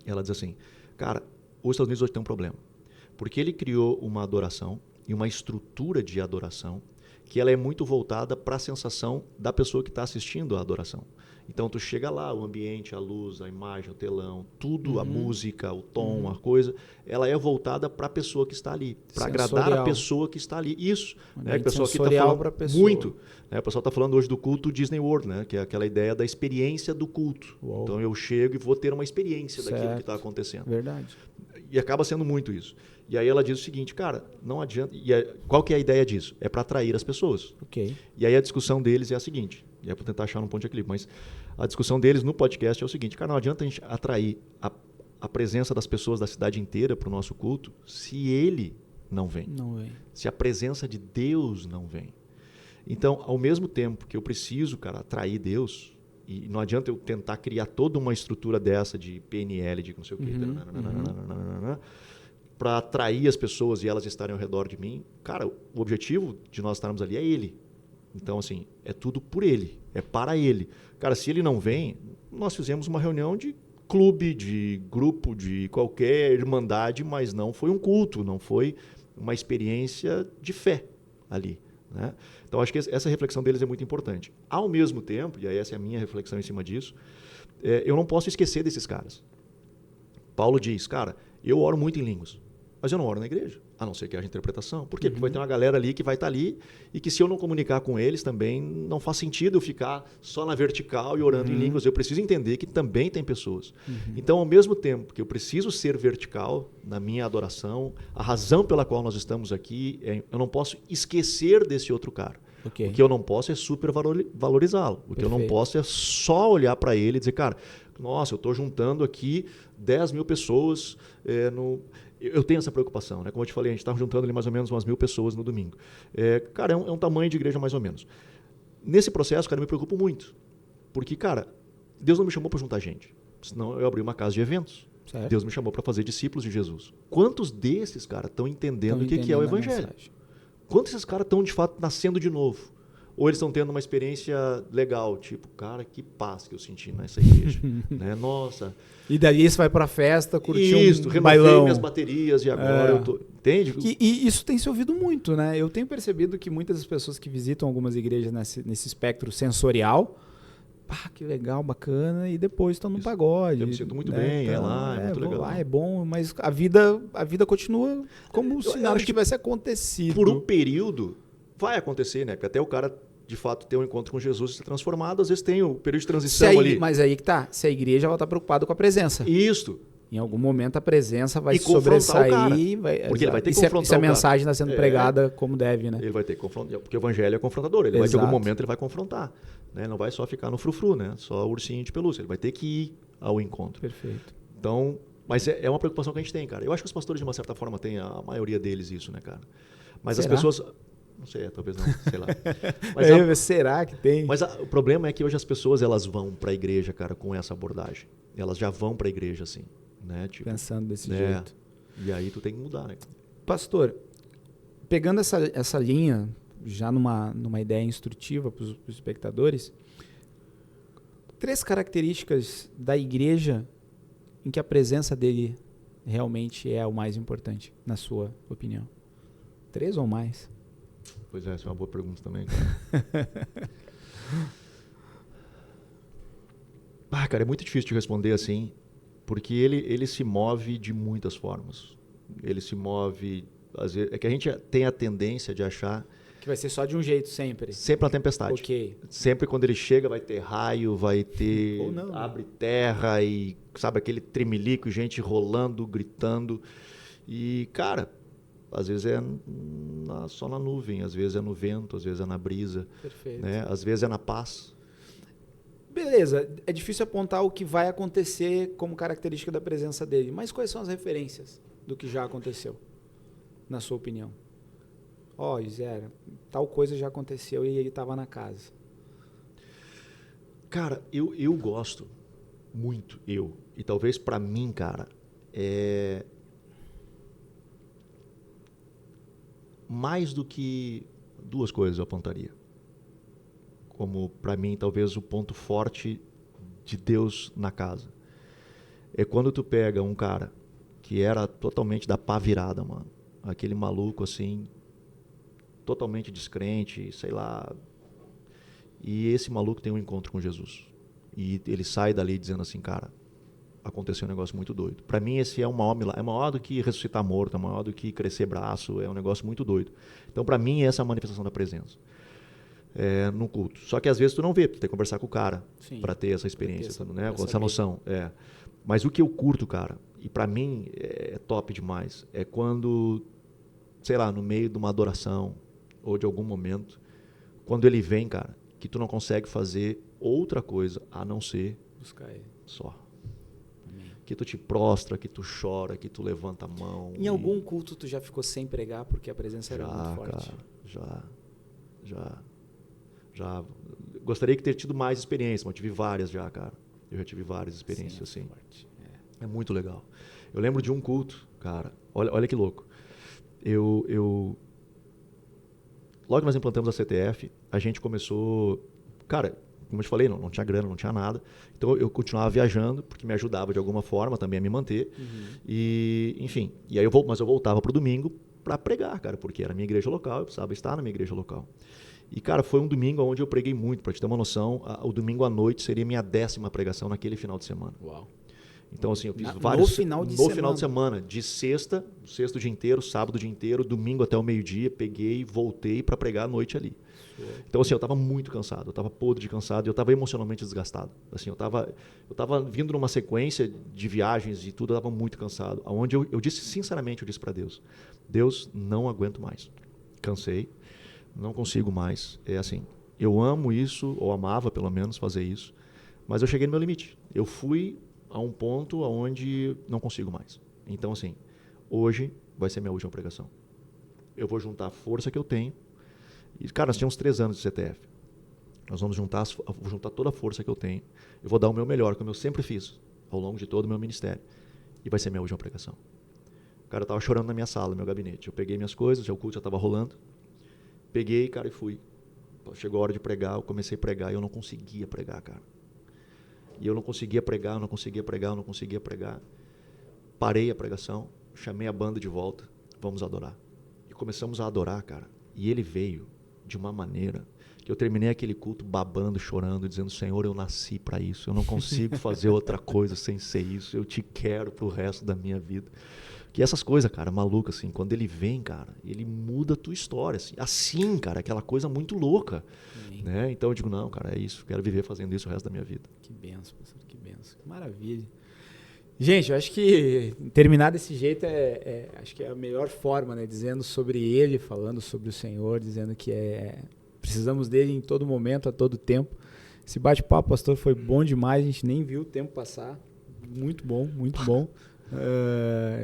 Ela diz assim, cara, os Estados Unidos hoje tem um problema, porque ele criou uma adoração e uma estrutura de adoração que ela é muito voltada para a sensação da pessoa que está assistindo a adoração. Então, tu chega lá, o ambiente, a luz, a imagem, o telão, tudo, a música, o tom, a coisa, ela é voltada para a pessoa que está ali, para agradar a pessoa que está ali. Isso, né? O pessoal aqui está falando muito. Né? O pessoal está falando hoje do culto Disney World, né? Que é aquela ideia da experiência do culto. Uou. Então, eu chego e vou ter uma experiência daquilo que está acontecendo. Verdade. E acaba sendo muito isso. E aí ela diz o seguinte, cara, não adianta... qual que é a ideia disso? É para atrair as pessoas. Okay. E aí a discussão deles é a seguinte, e é para tentar achar um ponto de equilíbrio, mas a discussão deles no podcast é o seguinte, cara, não adianta a gente atrair a presença das pessoas da cidade inteira para o nosso culto se ele não vem. Não vem. Se a presença de Deus não vem. Então, ao mesmo tempo que eu preciso, cara, atrair Deus, e não adianta eu tentar criar toda uma estrutura dessa de PNL, de não sei o quê, para atrair as pessoas e elas estarem ao redor de mim, cara, o objetivo de nós estarmos ali é Ele. Então, assim, é tudo por Ele, é para Ele. Cara, se Ele não vem, nós fizemos uma reunião de clube, de grupo, de qualquer irmandade, mas não foi um culto, não foi uma experiência de fé ali, né? Então, acho que essa reflexão deles é muito importante. Ao mesmo tempo, e aí essa é a minha reflexão em cima disso, eu não posso esquecer desses caras. Paulo diz, cara, eu oro muito em línguas, mas eu não oro na igreja, a não ser que haja interpretação. Por quê? Porque vai ter uma galera ali que vai estar ali e que se eu não comunicar com eles também não faz sentido eu ficar só na vertical e orando em línguas. Eu preciso entender que também tem pessoas. Então, ao mesmo tempo que eu preciso ser vertical na minha adoração, a razão pela qual nós estamos aqui, eu não posso esquecer desse outro cara. Okay. O que eu não posso é super valorizá-lo. O que eu não posso é só olhar para ele e dizer, cara, nossa, eu estou juntando aqui 10 mil pessoas Eu tenho essa preocupação, né? Como eu te falei, a gente está juntando ali mais ou menos umas 1.000 pessoas no domingo. Cara, é um tamanho de igreja mais ou menos. Nesse processo, cara, eu me preocupo muito. Porque, cara, Deus não me chamou para juntar gente. Senão eu abri uma casa de eventos. Certo. Deus me chamou para fazer discípulos de Jesus. Quantos desses, cara, estão entendendo o que é o Evangelho? Quantos desses caras estão, de fato, nascendo de novo? Ou eles estão tendo uma experiência legal, tipo, cara, que paz que eu senti nessa igreja. Né? Nossa. E daí você vai pra festa, curtir um bailão. Renovei minhas baterias e agora eu tô... Entende? E isso tem se ouvido muito, né? Eu tenho percebido que muitas das pessoas que visitam algumas igrejas nesse espectro sensorial, que legal, bacana, e depois estão no pagode. Eu me sinto muito bem, então, lá, é muito legal. É bom, mas a vida continua como se nada tivesse acontecido. Por um período... Vai acontecer, né? Porque até o cara, de fato, ter um encontro com Jesus e ser transformado, às vezes tem o período de transição ali. Mas aí que tá. Se a igreja está preocupada com a presença. Isso. Em algum momento a presença vai sobressair. Porque ele vai ter que confrontar o cara. Se a mensagem está sendo pregada como deve, né? Ele vai ter que confrontar. Porque o evangelho é confrontador. Ele vai ter algum momento, ele vai confrontar. Né? Não vai só ficar no frufru, né? Só ursinho de pelúcia. Ele vai ter que ir ao encontro. Perfeito. Então, mas é uma preocupação que a gente tem, cara. Eu acho que os pastores, de uma certa forma, têm, a maioria deles, isso, né, cara? Mas as pessoas... Não sei, talvez não, sei lá. Mas será que tem? Mas o problema é que hoje as pessoas elas vão para a igreja, cara, com essa abordagem. Elas já vão para a igreja assim, né? Tipo, pensando desse jeito. E aí tu tem que mudar, né? Pastor, pegando essa linha, já numa ideia instrutiva para os espectadores, 3 características da igreja em que a presença dele realmente é o mais importante, na sua opinião. 3 ou mais? Pois essa é uma boa pergunta também, cara. Cara, é muito difícil de responder assim, porque ele se move de muitas formas. Ele se move... Às vezes, é que a gente tem a tendência de achar Que vai ser só de um jeito sempre. Sempre na tempestade. Ok. Sempre quando ele chega vai ter raio, vai ter... Ou não. Abre terra e, sabe, aquele tremelico, gente rolando, gritando. E, cara, às vezes é só na nuvem, às vezes é no vento, às vezes é na brisa. Perfeito. Né? Às vezes é na paz. Beleza, é difícil apontar o que vai acontecer como característica da presença dele, mas quais são as referências do que já aconteceu, na sua opinião? Zé, tal coisa já aconteceu e ele estava na casa. Cara, eu gosto muito, e talvez pra mim, cara, mais do que duas coisas eu apontaria. Como pra mim, talvez o ponto forte de Deus na casa. É quando tu pega um cara que era totalmente da pá virada, mano. Aquele maluco assim, totalmente descrente, sei lá. E esse maluco tem um encontro com Jesus. E ele sai dali dizendo assim, cara, aconteceu um negócio muito doido. Para mim esse é um maior milagre, é maior do que ressuscitar morto, é maior do que crescer braço, é um negócio muito doido. Então para mim essa é a manifestação da presença. No culto. Só que às vezes tu não vê, tu tem que conversar com o cara para ter essa experiência, né? Com essa noção. Mas o que eu curto, cara, e para mim é top demais, é quando, sei lá, no meio de uma adoração ou de algum momento, quando ele vem, cara, que tu não consegue fazer outra coisa a não ser buscar ele. Só. Amém. Que tu te prostra, que tu chora, que tu levanta a mão. Em algum culto tu já ficou sem pregar porque a presença era muito forte? Cara, já. Gostaria de ter tido mais experiência, mas eu tive várias já, cara. Eu já tive várias experiências. Sim, assim. É muito legal. Eu lembro de um culto, cara, olha que louco. Logo que nós implantamos a CTF, a gente começou... Cara, como eu te falei, não tinha grana, não tinha nada. Então eu continuava viajando, porque me ajudava de alguma forma também a me manter. Uhum. E, enfim, mas eu voltava pro domingo para pregar, cara, porque era a minha igreja local, eu precisava estar na minha igreja local. E, cara, foi um domingo onde eu preguei muito, para te ter uma noção, o domingo à noite seria minha 10ª pregação naquele final de semana. Uau. Então, assim, eu fiz vários... No final de semana, de sexta o dia inteiro, sábado o dia inteiro, domingo até o meio-dia, peguei e voltei para pregar à noite ali. Então, assim, eu estava muito cansado, eu estava podre de cansado e eu estava emocionalmente desgastado. Assim, eu estava vindo numa sequência de viagens e tudo, eu estava muito cansado. Onde eu disse, sinceramente, eu disse para Deus, Deus, não aguento mais. Cansei, não consigo mais. É assim, eu amo isso, ou amava pelo menos fazer isso, mas eu cheguei no meu limite. Eu fui a um ponto onde não consigo mais. Então, assim, hoje vai ser minha última pregação. Eu vou juntar a força que eu tenho. E, cara, nós tínhamos 3 anos de CTF. Nós vamos juntar toda a força que eu tenho. Eu vou dar o meu melhor, como eu sempre fiz, ao longo de todo o meu ministério. E vai ser minha última pregação. O cara estava chorando na minha sala, no meu gabinete. Eu peguei minhas coisas, o culto já estava rolando. Peguei, cara, e fui. Chegou a hora de pregar, eu comecei a pregar e eu não conseguia pregar, cara. E eu não conseguia pregar. Parei a pregação, chamei a banda de volta, vamos adorar. E começamos a adorar, cara. E ele veio de uma maneira que eu terminei aquele culto babando, chorando, dizendo, Senhor, eu nasci para isso. Eu não consigo fazer outra coisa sem ser isso. Eu te quero pro resto da minha vida. Que essas coisas, cara, malucas, assim, quando ele vem, cara, ele muda a tua história, assim, cara, aquela coisa muito louca, né? Então eu digo, não, cara, é isso, quero viver fazendo isso o resto da minha vida. Que benção, pastor, que benção, que maravilha. Gente, eu acho que terminar desse jeito acho que é a melhor forma, né? Dizendo sobre ele, falando sobre o Senhor, dizendo que precisamos dele em todo momento, a todo tempo. Esse bate-papo, pastor, foi bom demais, a gente nem viu o tempo passar. Muito bom, muito bom.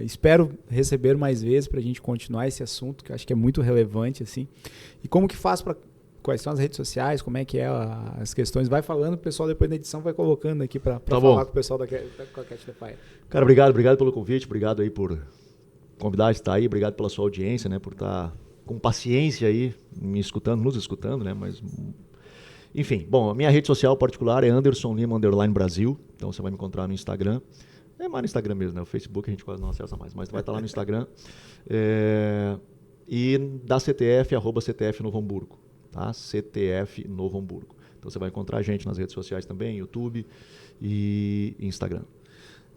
Espero receber mais vezes para a gente continuar esse assunto, que eu acho que é muito relevante, assim. E como que faz para... Quais são as redes sociais, como é que as questões? Vai falando, o pessoal depois da edição vai colocando aqui para falar com o pessoal com a Cat the Fire. Cara, obrigado pelo convite, obrigado aí por convidar a estar aí, obrigado pela sua audiência, né, por estar com paciência aí, nos escutando, né, mas... Enfim, bom, a minha rede social particular é Anderson Lima _Brasil, então você vai me encontrar no Instagram. É mais no Instagram mesmo, né? O Facebook a gente quase não acessa mais, mas vai estar lá no Instagram. E da CTF, @CTF Novo Hamburgo. Tá? CTF Novo Hamburgo. Então você vai encontrar a gente nas redes sociais também, YouTube e Instagram.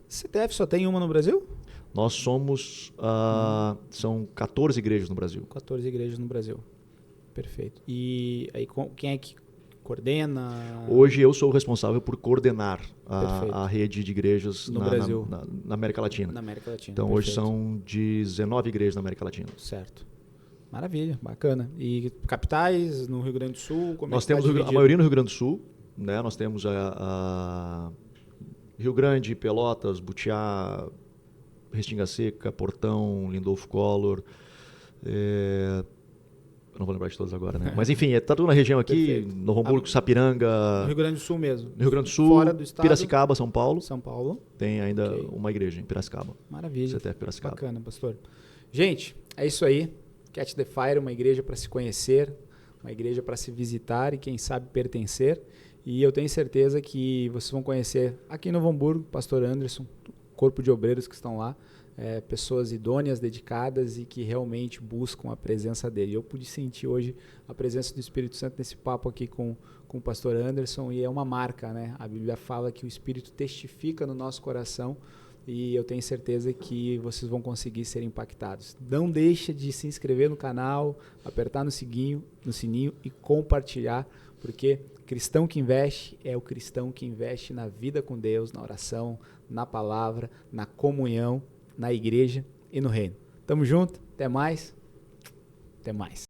CTF só tem uma no Brasil? Nós somos... são 14 igrejas no Brasil. 14 igrejas no Brasil. Perfeito. E aí quem é que coordena? Hoje eu sou o responsável por coordenar a rede de igrejas no Brasil. Na América Latina. Na América Latina. Então perfeito. hoje são 19 igrejas na América Latina. Certo. Maravilha, bacana. E capitais no Rio Grande do Sul? Nós temos a maioria no Rio Grande do Sul, né? Nós temos a Rio Grande, Pelotas, Butiá, Restinga Seca, Portão, Lindolfo Collor. Eu não vou lembrar de todos agora, né? Mas enfim, tá tudo na região aqui, Perfeito. Novo Hamburgo, Sapiranga. No Rio Grande do Sul mesmo. No Rio Grande do Sul, Fora do estado, Piracicaba, São Paulo. São Paulo. Tem ainda uma igreja em Piracicaba. Maravilha. CTF Piracicaba. Bacana, pastor. Gente, é isso aí. Catch the Fire, uma igreja para se conhecer, uma igreja para se visitar e quem sabe pertencer. E eu tenho certeza que vocês vão conhecer aqui em Novo Hamburgo, pastor Anderson, corpo de obreiros que estão lá, pessoas idôneas, dedicadas e que realmente buscam a presença dele. Eu pude sentir hoje a presença do Espírito Santo nesse papo aqui com o pastor Anderson e é uma marca, né? A Bíblia fala que o Espírito testifica no nosso coração e eu tenho certeza que vocês vão conseguir ser impactados. Não deixa de se inscrever no canal, apertar no sininho e compartilhar, porque cristão que investe é o cristão que investe na vida com Deus, na oração, na palavra, na comunhão, na igreja e no reino. Tamo junto, até mais. Até mais.